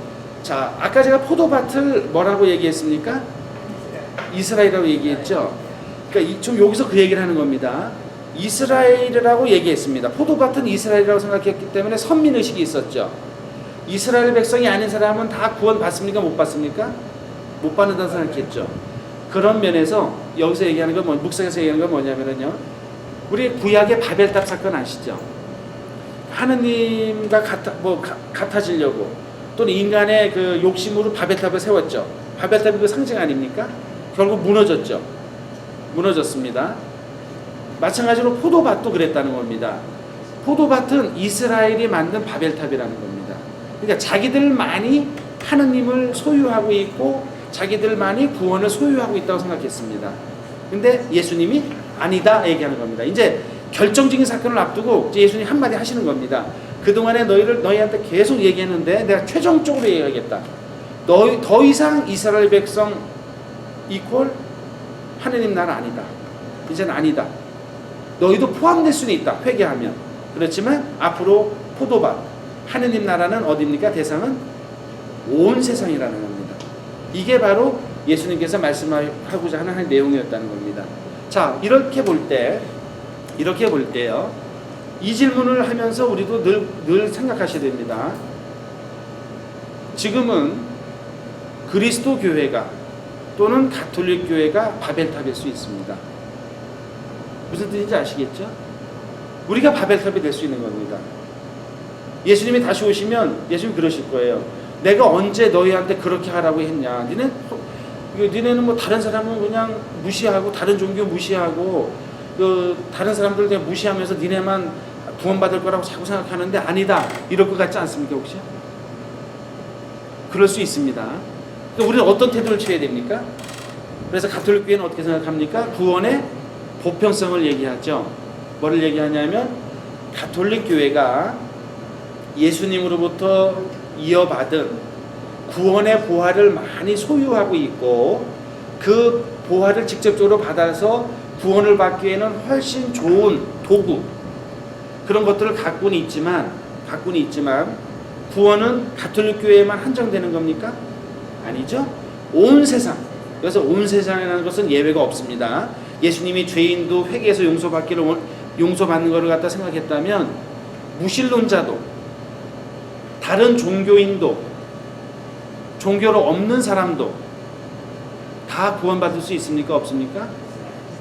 자, 아까 제가 포도밭을 뭐라고 얘기했습니까? 이스라엘이라고 얘기했죠. 그러니까 좀 여기서 그 얘기를 하는 겁니다. 이스라엘이라고 얘기했습니다. 포도밭은 이스라엘이라고 생각했기 때문에 선민의식이 있었죠. 이스라엘 백성이 아닌 사람은 다 구원 받습니까? 못 받습니까? 못 받는다고 생각했죠. 그런 면에서 여기서 얘기하는 건 묵상에서 얘기하는 건 뭐냐면요, 우리 구약의 바벨탑 사건 아시죠? 하느님과 같아지려고 또는 인간의 그 욕심으로 바벨탑을 세웠죠. 바벨탑이 그 상징 아닙니까? 결국 무너졌죠. 무너졌습니다. 마찬가지로 포도밭도 그랬다는 겁니다. 포도밭은 이스라엘이 만든 바벨탑이라는 겁니다. 그러니까 자기들만이 하느님을 소유하고 있고 자기들만이 구원을 소유하고 있다고 생각했습니다. 근데 예수님이 아니다 얘기하는 겁니다. 이제 결정적인 사건을 앞두고 예수님이 한마디 하시는 겁니다. 그동안에 너희한테 계속 얘기했는데 내가 최종적으로 얘기하겠다. 더 이상 이스라엘 백성 이퀄 하느님 나라 아니다. 이제는 아니다. 너희도 포함될 수는 있다, 회개하면. 그렇지만 앞으로 포도밭 하느님 나라는 어디입니까? 대상은 온 세상이라는 겁니다. 이게 바로 예수님께서 말씀하고자 하는 내용이었다는 겁니다. 자, 이렇게 볼 때요, 이 질문을 하면서 우리도 늘 생각하셔야 됩니다. 지금은 그리스도 교회가 또는 가톨릭 교회가 바벨탑일 수 있습니다. 무슨 뜻인지 아시겠죠? 우리가 바벨탑이 될 수 있는 겁니다. 예수님이 다시 오시면 예수님이 그러실 거예요. 내가 언제 너희한테 그렇게 하라고 했냐? 니네는 뭐 다른 사람은 그냥 무시하고 다른 종교 무시하고 다른 사람들 그냥 무시하면서 니네만 구원받을 거라고 자꾸 생각하는데 아니다, 이럴 것 같지 않습니까 혹시? 그럴 수 있습니다. 우리는 어떤 태도를 취해야 됩니까? 그래서 가톨릭 교회는 어떻게 생각합니까? 구원의 보편성을 얘기하죠. 뭐를 얘기하냐면 가톨릭 교회가 예수님으로부터 이어받은 구원의 보화를 많이 소유하고 있고 그 보화를 직접적으로 받아서 구원을 받기에는 훨씬 좋은 도구, 그런 것들을 갖고는 있지만 구원은 가톨릭 교회에만 한정되는 겁니까? 아니죠. 온 세상, 그래서 온 세상이라는 것은 예외가 없습니다. 예수님이 죄인도 회개해서 용서받는 것을 갖다 생각했다면 무신론자도 다른 종교인도 종교로 없는 사람도 다 구원받을 수 있습니까? 없습니까?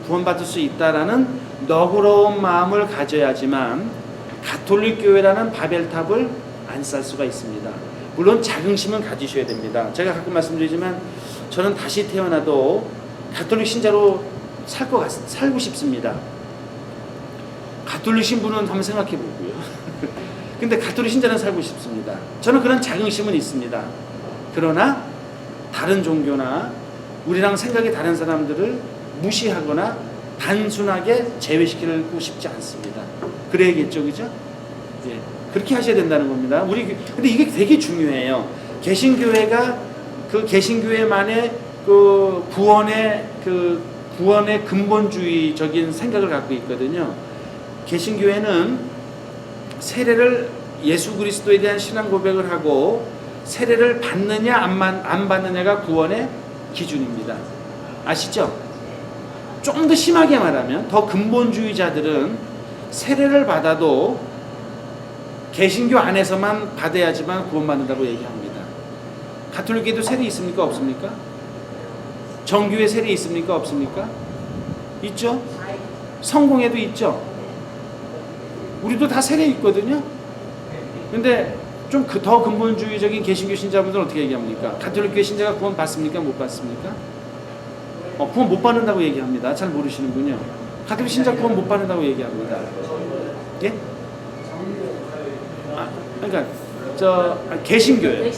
구원받을 수 있다라는 너그러운 마음을 가져야지만 가톨릭 교회라는 바벨탑을 안 쌓을 수가 있습니다. 물론 자긍심은 가지셔야 됩니다. 제가 가끔 말씀드리지만 저는 다시 태어나도 가톨릭 신자로 살고 싶습니다. 가톨릭 신부는 한번 생각해 보고요. 근데 가톨릭 신자는 살고 싶습니다. 저는 그런 자긍심은 있습니다. 그러나 다른 종교나 우리랑 생각이 다른 사람들을 무시하거나 단순하게 제외시키고 싶지 않습니다. 그래야겠죠, 그죠? 예, 그렇게 하셔야 된다는 겁니다. 근데 이게 되게 중요해요. 개신교회가 그 개신교회만의 그 구원의 근본주의적인 생각을 갖고 있거든요. 개신교회는 세례를 예수 그리스도에 대한 신앙 고백을 하고 세례를 받느냐 안 받느냐가 구원의 기준입니다. 아시죠? 좀 더 심하게 말하면 더 근본주의자들은 세례를 받아도 개신교 안에서만 받아야지만 구원받는다고 얘기합니다. 가톨릭에도 세례 있습니까? 없습니까? 정교회 세례 있습니까? 없습니까? 있죠? 성공회도 있죠? 우리도 다 세례 있거든요? 근데 좀 더 근본주의적인 개신교 신자분들은 어떻게 얘기합니까? 가톨릭교회 신자가 구원 받습니까? 못 받습니까? 구원 못 받는다고 얘기합니다. 잘 모르시는군요. 가톨릭 신자 구원 못 받는다고 얘기합니다. 예? 그러니까 개신교예요.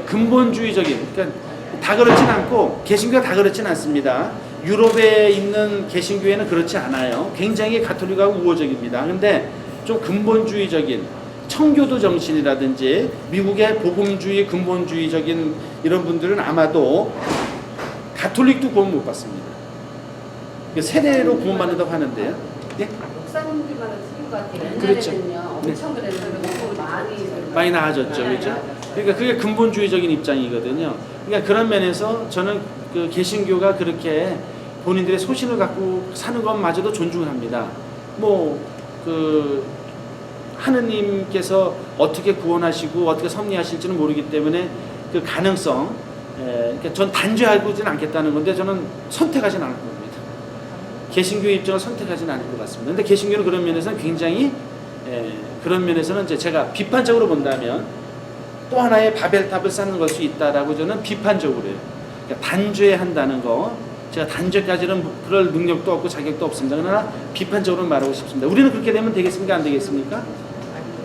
근본주의적인, 그러니까 다 그렇진 않고 개신교가 다 그렇진 않습니다. 유럽에 있는 개신교회는 그렇지 않아요. 굉장히 가톨릭하고 우호적입니다. 근데 좀 근본주의적인 청교도 정신이라든지 미국의 복음주의 근본주의적인 이런 분들은 아마도 가톨릭도 구원 못 받습니다. 세례로 구원받는다고 하는데요. 예? 목사님들마다 틀린 것 같아요. 그렇죠. 옛날에는요, 엄청 그랬는데 많이 나아졌죠, 그렇죠? 그러니까 그게 근본주의적인 입장이거든요. 그러니까 그런 면에서 저는 그 개신교가 그렇게 본인들의 소신을 갖고 사는 것마저도 존중합니다. 하느님께서 어떻게 구원하시고 어떻게 섭리하실지는 모르기 때문에 그 가능성, 그러니까 전 단죄하고는 않겠다는 건데 저는 선택하지는 않을 겁니다. 개신교의 입장을 선택하지는 않을 것 같습니다. 근데 개신교는 그런 면에서는 굉장히 그런 면에서는 이제 제가 비판적으로 본다면 또 하나의 바벨탑을 쌓는 걸 수 있다라고 저는 비판적으로 해요. 그러니까 단죄한다는 거, 제가 단죄까지는 그럴 능력도 없고 자격도 없습니다. 그러나 비판적으로 말하고 싶습니다. 우리는 그렇게 되면 되겠습니까? 안 되겠습니까?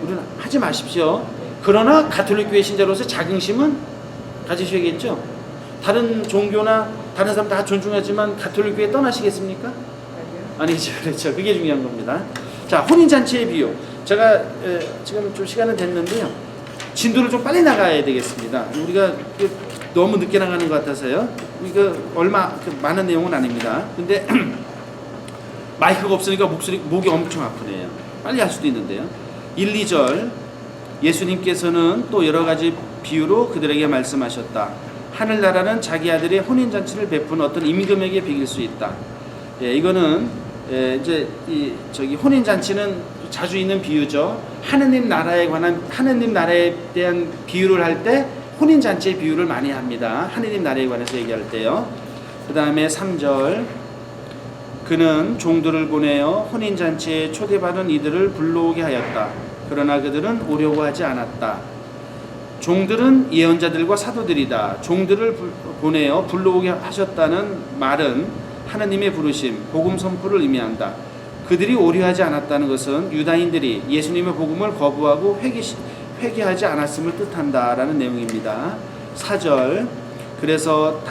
우리는 하지 마십시오. 그러나 가톨릭 교회 신자로서 자긍심은 가지셔야겠죠. 다른 종교나 다른 사람 다 존중하지만 가톨릭 교회 떠나시겠습니까? 아니죠. 그렇죠. 그게 중요한 겁니다. 자, 혼인잔치의 비유. 제가 지금 좀 시간은 됐는데요. 진도를 좀 빨리 나가야 되겠습니다. 우리가 너무 늦게 나가는 것 같아서요. 이거 얼마 많은 내용은 아닙니다. 근데 마이크가 없으니까 목이 엄청 아프네요. 빨리 할 수도 있는데요. 1, 2절 예수님께서는 또 여러 가지 비유로 그들에게 말씀하셨다. 하늘나라는 자기 아들의 혼인잔치를 베푼 어떤 임금에게 비길 수 있다. 이거는 이제 혼인잔치는 자주 있는 비유죠. 하느님 나라에 대한 비유를 할 때 혼인잔치의 비유를 많이 합니다. 하느님 나라에 관해서 얘기할 때요. 그 다음에 3절 그는 종들을 보내어 혼인잔치에 초대받은 이들을 불러오게 하였다. 그러나 그들은 오려고 하지 않았다. 종들은 예언자들과 사도들이다. 종들을 보내어 불러오게 하셨다는 말은 하느님의 부르심, 복음 선포를 의미한다. 그들이 오려하지 않았다는 것은 유다인들이 예수님의 복음을 거부하고 회개하지 않았음을 뜻한다라는 내용입니다. 4절 그래서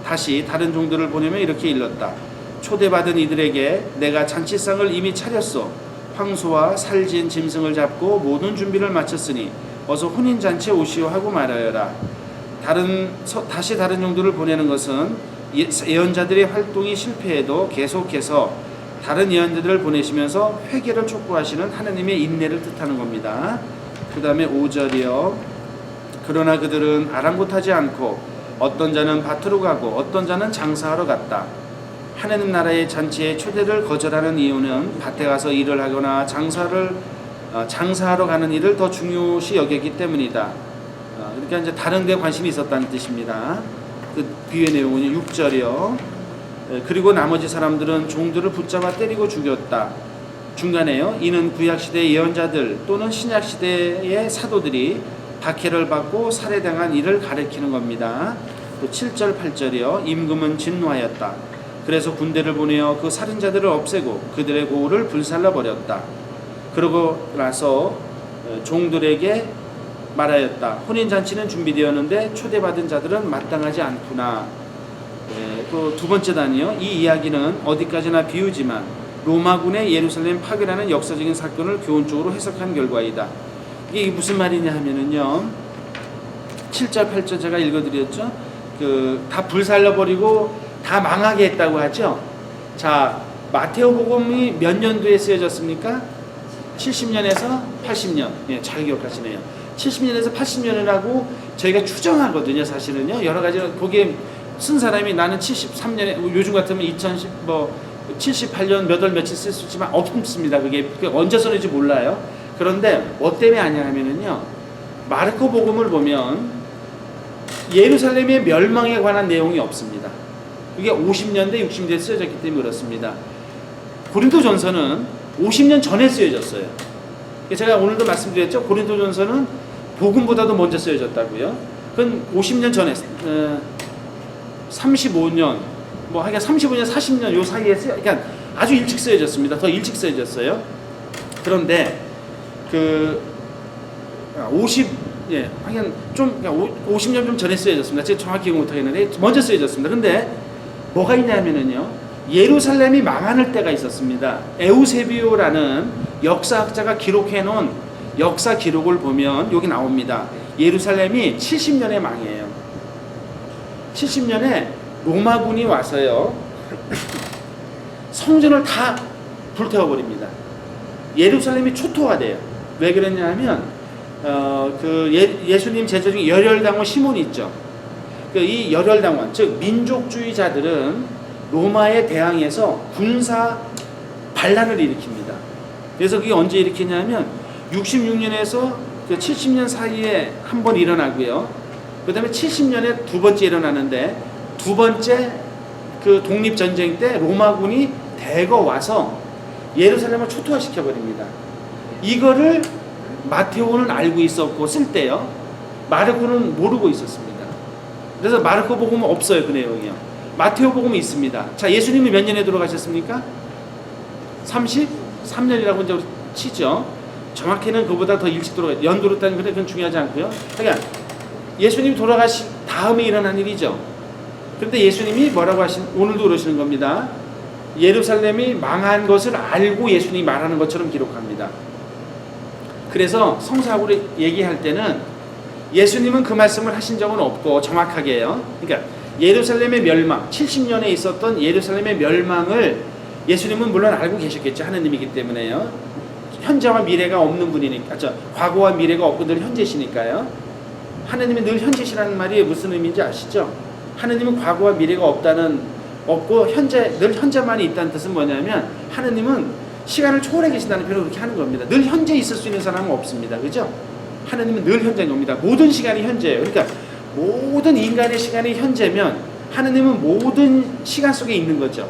다시 다른 종들을 보내며 이렇게 일렀다. 초대받은 이들에게 내가 잔치상을 이미 차렸소. 황소와 살진 짐승을 잡고 모든 준비를 마쳤으니 어서 혼인잔치에 오시오 하고 말하여라. 다시 다른 종들을 보내는 것은 예언자들의 활동이 실패해도 계속해서 다른 예언자들을 보내시면서 회개를 촉구하시는 하나님의 인내를 뜻하는 겁니다. 그 다음에 5절이요. 그러나 그들은 아랑곳하지 않고 어떤 자는 밭으로 가고 어떤 자는 장사하러 갔다. 하나님 나라의 잔치에 초대를 거절하는 이유는 밭에 가서 일을 하거나 장사하러 가는 일을 더 중요시 여겼기 때문이다. 그러니까 이제 다른 데 관심이 있었다는 뜻입니다. 그 비유의 내용은 6절이요. 그리고 나머지 사람들은 종들을 붙잡아 때리고 죽였다. 중간에요. 이는 구약시대의 예언자들 또는 신약시대의 사도들이 박해를 받고 살해당한 일을 가리키는 겁니다. 또 7절 8절이요. 임금은 진노하였다. 그래서 군대를 보내어 그 살인자들을 없애고 그들의 고을을 불살라 버렸다. 그러고 나서 종들에게 말하였다. 혼인잔치는 준비되었는데 초대받은 자들은 마땅하지 않구나. 또 두 번째 단이요. 이 이야기는 어디까지나 비유지만 로마군의 예루살렘 파괴라는 역사적인 사건을 교훈적으로 해석한 결과이다. 이게 무슨 말이냐 하면은요. 7절 8절 제가 읽어드렸죠. 다 불살라버리고 다 망하게 했다고 하죠. 자, 마테오복음이 몇 년도에 쓰여졌습니까? 70년에서 80년. 잘 기억하시네요. 70년에서 80년이라고 저희가 추정하거든요. 사실은요. 여러 가지 거기에 쓴 사람이 나는 73년에 요즘 같으면 2010 78년 몇 월 며칠 쓸 수 있지만 없습니다. 그게 언제 썼는지 몰라요. 그런데 뭐 때문에 아냐 하면은요. 마르코 복음을 보면 예루살렘의 멸망에 관한 내용이 없습니다. 그게 50년대 60년대에 쓰여졌기 때문에 그렇습니다. 고린도전서는 50년 전에 쓰여졌어요. 제가 오늘도 말씀드렸죠. 고린도전서는 복음보다도 먼저 쓰여졌다고요. 그건 50년 전에 35년 뭐 하여간 35년 40년 요 사이에 그러니까 아주 일찍 쓰여졌습니다. 더 일찍 쓰여졌어요. 그런데 그 50년 좀 전에 쓰여졌습니다. 제가 정확히 기억 못하겠는데 먼저 쓰여졌습니다. 근데 뭐가 있냐면은요. 예루살렘이 망하는 때가 있었습니다. 에우세비오라는 역사학자가 기록해 놓은 역사 기록을 보면 여기 나옵니다. 예루살렘이 70년에 망해요. 70년에 로마군이 와서요. 성전을 다 불태워버립니다. 예루살렘이 초토화돼요. 왜 그랬냐면 예수님 제자 중에 열혈당원 시몬이 있죠. 이 열혈당원 즉 민족주의자들은 로마에 대항해서 군사 반란을 일으킵니다. 그래서 그게 언제 일으키냐면 66년에서 70년 사이에 한 번 일어나고요. 그 다음에 70년에 두 번째 일어나는데 두 번째 그 독립전쟁 때 로마군이 대거 와서 예루살렘을 초토화시켜버립니다. 이거를 마테오는 알고 있었고 쓸 때요. 마르코는 모르고 있었습니다. 그래서 마르코 복음은 없어요. 그 내용이요. 마테오 복음이 있습니다. 자, 예수님이 몇 년에 돌아가셨습니까? 33년이라고 이제 치죠. 정확히는 그보다 더 일찍 연도로 따지면 그건 중요하지 않고요. 그러니까 예수님이 돌아가신 다음에 일어난 일이죠. 그런데 예수님이 뭐라고 오늘도 그러시는 겁니다. 예루살렘이 망한 것을 알고 예수님이 말하는 것처럼 기록합니다. 그래서 성사학으로 얘기할 때는 예수님은 그 말씀을 하신 적은 없고 정확하게요. 그러니까 예루살렘의 멸망, 70년에 있었던 예루살렘의 멸망을 예수님은 물론 알고 계셨겠죠. 하느님이기 때문에요. 현재와 미래가 없는 분이니까, 과거와 미래가 없고 늘 현재시니까요. 하느님이 늘 현재시라는 말이 무슨 의미인지 아시죠? 하느님은 과거와 미래가 없고 늘 현재만이 있다는 뜻은 뭐냐면 하느님은 시간을 초월해 계신다는 표현을 그렇게 하는 겁니다. 늘 현재 있을 수 있는 사람은 없습니다. 그죠? 하느님은 늘 현재인 겁니다. 모든 시간이 현재예요. 그러니까 모든 인간의 시간이 현재면 하느님은 모든 시간 속에 있는 거죠.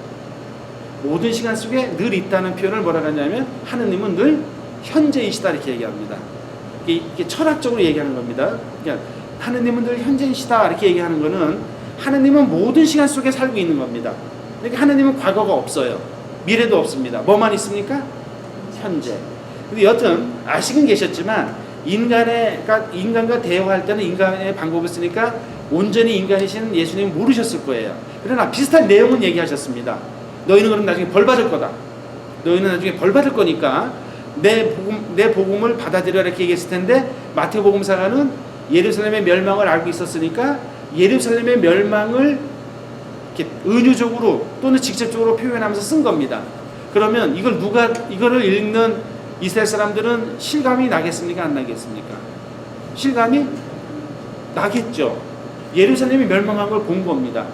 모든 시간 속에 늘 있다는 표현을 뭐라고 하냐면 하느님은 늘 현재이시다 이렇게 얘기합니다. 이게 철학적으로 얘기하는 겁니다. 그러니까 하느님은 늘 현재이시다 이렇게 얘기하는 거는 하느님은 모든 시간 속에 살고 있는 겁니다. 그러니까 하느님은 과거가 없어요. 미래도 없습니다. 뭐만 있습니까? 현재. 근데 여튼 아시긴 계셨지만 인간과 대화할 때는 인간의 방법을 쓰니까 온전히 인간이신 예수님은 모르셨을 거예요. 그러나 비슷한 내용은 얘기하셨습니다. 너희는 그럼 나중에 벌 받을 거다. 너희는 나중에 벌 받을 거니까 내 복음을 받아들여라 이렇게 얘기했을 텐데 마태복음사가는 예루살렘의 멸망을 알고 있었으니까 예루살렘의 멸망을 이렇게 은유적으로 또는 직접적으로 표현하면서 쓴 겁니다. 그러면 이거를 읽는 이스라엘 사람들은 실감이 나겠습니까? 안 나겠습니까? 실감이 나겠죠. 예루살렘이 멸망한 걸 본 겁니다.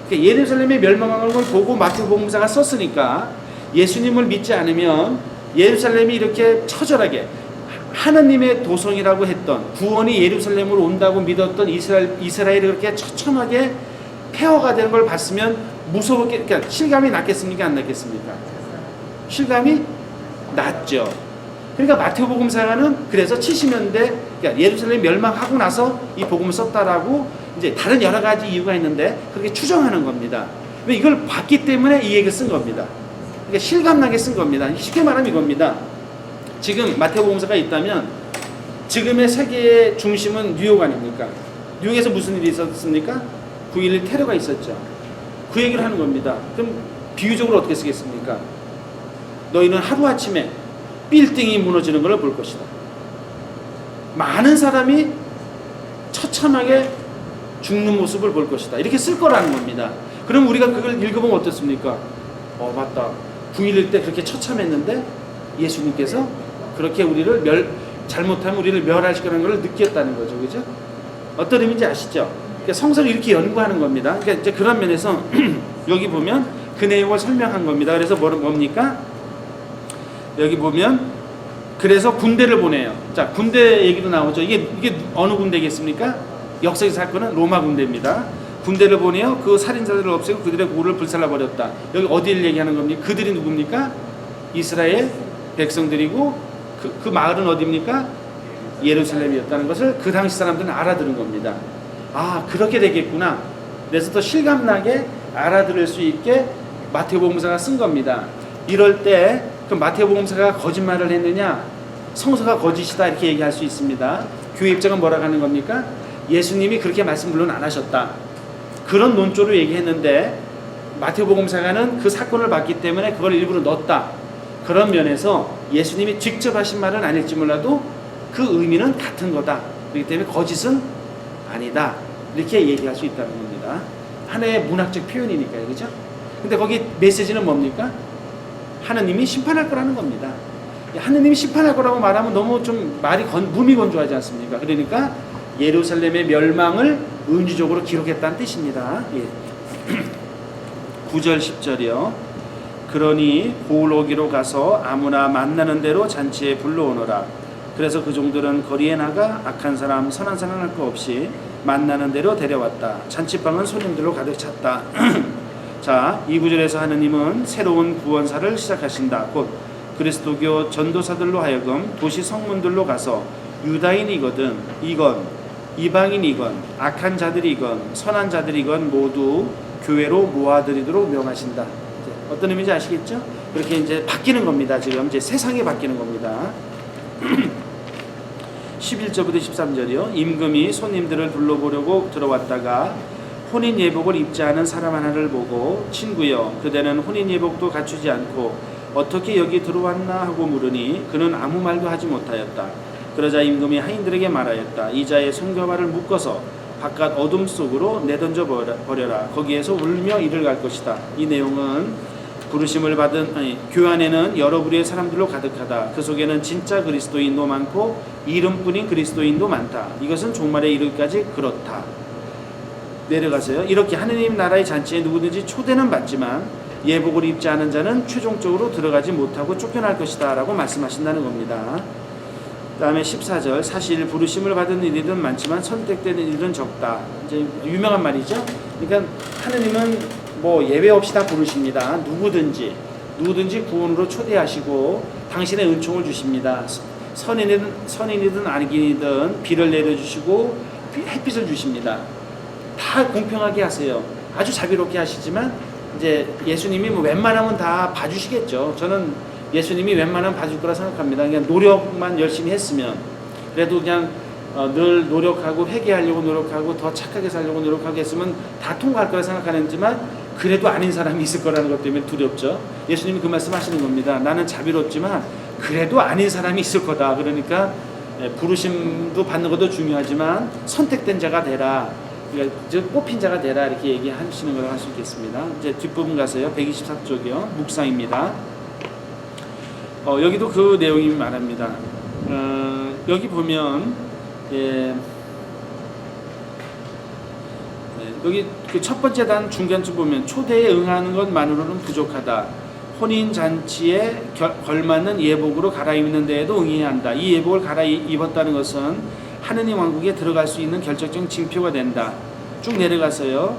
그러니까 예루살렘이 멸망한 걸 보고 마태복음사가 썼으니까 예수님을 믿지 않으면 예루살렘이 이렇게 처절하게 하나님의 도성이라고 했던 구원이 예루살렘으로 온다고 믿었던 이스라엘이 그렇게 처참하게 폐허가 되는 걸 봤으면 무서웠게, 그러니까 실감이 났겠습니까? 안 났겠습니까? 실감이 났죠. 그러니까 마태복음사가는 그래서 70년대 그러니까 예루살렘 멸망하고 나서 이 복음을 썼다라고 이제 다른 여러 가지 이유가 있는데 그렇게 추정하는 겁니다. 왜 이걸 봤기 때문에 이 얘기를 쓴 겁니다. 그러니까 실감나게 쓴 겁니다. 쉽게 말하면 이겁니다. 지금 마태복음사가 있다면 지금의 세계의 중심은 뉴욕 아닙니까? 뉴욕에서 무슨 일이 있었습니까? 9.11 테러가 있었죠. 그 얘기를 하는 겁니다. 그럼 비유적으로 어떻게 쓰겠습니까? 너희는 하루아침에 빌딩이 무너지는 걸 볼 것이다. 많은 사람이 처참하게 죽는 모습을 볼 것이다. 이렇게 쓸 거라는 겁니다. 그럼 우리가 그걸 읽어보면 어떻습니까? 맞다. 9.11 때 그렇게 처참했는데 예수님께서 그렇게 우리를 잘못하면 우리를 멸하실 거라는 걸 느꼈다는 거죠. 그죠? 어떤 의미인지 아시죠? 그러니까 성서를 이렇게 연구하는 겁니다. 그러니까 이제 그런 면에서 여기 보면 그 내용을 설명한 겁니다. 그래서 뭡니까? 여기 보면 그래서 군대를 보내요. 자, 군대 얘기도 나오죠. 이게 어느 군대겠습니까? 역사의 사건은 로마 군대입니다. 군대를 보내요. 그 살인자들을 없애고 그들의 고를 불살라 버렸다. 여기 어디를 얘기하는 겁니까? 그들이 누굽니까? 이스라엘 백성들이고 그 마을은 어디입니까? 예루살렘이었다는 것을 그 당시 사람들은 알아들은 겁니다. 아, 그렇게 되겠구나. 그래서 더 실감나게 알아들을 수 있게 마태복음서가 쓴 겁니다. 이럴 때 그 마태복음서가 거짓말을 했느냐, 성서가 거짓이다 이렇게 얘기할 수 있습니다. 교회 입장은 뭐라고 하는 겁니까? 예수님이 그렇게 말씀 물론 안 하셨다. 그런 논조로 얘기했는데 마태복음서가는 그 사건을 봤기 때문에 그걸 일부러 넣었다. 그런 면에서 예수님이 직접 하신 말은 아닐지 몰라도 그 의미는 같은 거다. 그렇기 때문에 거짓은 아니다. 이렇게 얘기할 수 있다는 겁니다. 하나의 문학적 표현이니까요. 그죠? 근데 거기 메시지는 뭡니까? 하느님이 심판할 거라는 겁니다. 하느님이 심판할 거라고 말하면 너무 좀 말이 무미건조하지 않습니까? 그러니까 예루살렘의 멸망을 은유적으로 기록했다는 뜻입니다. 예. 9절 10절이요. 그러니 고로기로 가서 아무나 만나는 대로 잔치에 불러오너라. 그래서 그 종들은 거리에 나가 악한 사람 선한 사람 할 거 없이 만나는 대로 데려왔다. 잔치방은 손님들로 가득 찼다. 자, 이 구절에서 하느님은 새로운 구원사를 시작하신다. 곧 그리스도교 전도사들로 하여금 도시 성문들로 가서 유다인이거든 이건 이방인이건 악한 자들이건 선한 자들이건 모두 교회로 모아들이도록 명하신다. 어떤 의미인지 아시겠죠? 그렇게 이제 바뀌는 겁니다. 지금 이제 세상이 바뀌는 겁니다. 11절부터 13절이요. 임금이 손님들을 둘러보려고 들어왔다가 혼인 예복을 입지 않은 사람 하나를 보고 친구여 그대는 혼인 예복도 갖추지 않고 어떻게 여기 들어왔나 하고 물으니 그는 아무 말도 하지 못하였다. 그러자 임금이 하인들에게 말하였다. 이 자의 손가발을 묶어서 바깥 어둠 속으로 내던져 버려라. 거기에서 울며 이를 갈 것이다. 이 내용은 부르심을 받은 교회 안에는 여러 부류의 사람들로 가득하다. 그 속에는 진짜 그리스도인도 많고 이름뿐인 그리스도인도 많다. 이것은 종말에 이르기까지 그렇다. 내려가세요. 이렇게 하느님 나라의 잔치에 누구든지 초대는 받지만 예복을 입지 않은 자는 최종적으로 들어가지 못하고 쫓겨날 것이다 라고 말씀하신다는 겁니다. 그 다음에 14절 사실 부르심을 받은 일들은 많지만 선택된 일은 적다. 이제 유명한 말이죠. 그러니까 하느님은 뭐 예외 없이 다 부르십니다. 누구든지 구원으로 초대하시고 당신의 은총을 주십니다. 선인이든 악인이든 비를 내려주시고 햇빛을 주십니다. 다 공평하게 하세요. 아주 자비롭게 하시지만 이제 예수님이 뭐 웬만하면 다 봐주시겠죠. 저는 예수님이 웬만하면 봐줄 거라 생각합니다. 그냥 노력만 열심히 했으면 그래도 그냥 늘 노력하고 회개하려고 노력하고 더 착하게 살려고 노력하고 했으면 다 통과할 거라 생각하지만 그래도 아닌 사람이 있을 거라는 것 때문에 두렵죠. 예수님이 그 말씀 하시는 겁니다. 나는 자비롭지만 그래도 아닌 사람이 있을 거다. 그러니까 부르심도 받는 것도 중요하지만 선택된 자가 되라. 그러니까 뽑힌 자가 되라 이렇게 얘기하시는 걸 할 수 있겠습니다. 이제 뒷부분 가세요. 124쪽이요. 묵상입니다. 여기도 그 내용이 말합니다. 여기 보면 여기 그 첫 번째 단 중간쯤 보면 초대에 응하는 것만으로는 부족하다. 혼인 잔치에 걸맞는 예복으로 갈아입는 데에도 응해야 한다. 이 예복을 갈아입었다는 것은 하느님 왕국에 들어갈 수 있는 결정적인 징표가 된다. 쭉 내려가서요.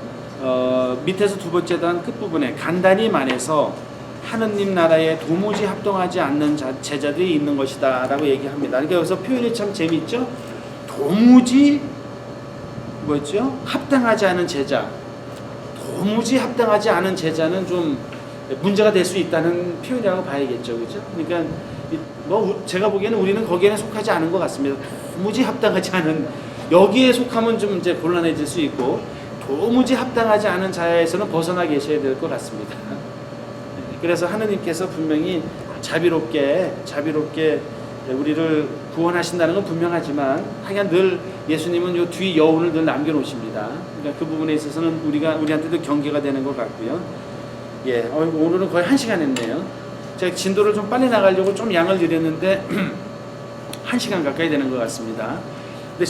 밑에서 두 번째 단 끝부분에 간단히 말해서 하느님 나라에 도무지 합당하지 않는 제자들이 있는 것이다 라고 얘기합니다. 그러니까 여기서 표현이 참 재미있죠. 도무지 뭐였죠? 합당하지 않은 제자. 도무지 합당하지 않은 제자는 좀 문제가 될 수 있다는 표현이라고 봐야겠죠. 그죠? 그러니까 뭐 제가 보기에는 우리는 거기에는 속하지 않은 것 같습니다. 도무지 합당하지 않은 여기에 속하면 좀 이제 곤란해질 수 있고 도무지 합당하지 않은 자에서는 벗어나 계셔야 될 것 같습니다. 그래서 하느님께서 분명히 자비롭게 우리를 구원하신다는 건 분명하지만 하여간 늘 예수님은 요 뒤 여운을 늘 남겨놓으십니다. 그러니까 그 부분에 있어서는 우리한테도 경계가 되는 것 같고요. 예, 오늘은 거의 1시간 했네요. 제가 진도를 좀 빨리 나가려고 좀 양을 드렸는데 1시간 가까이 되는 것 같습니다. 근데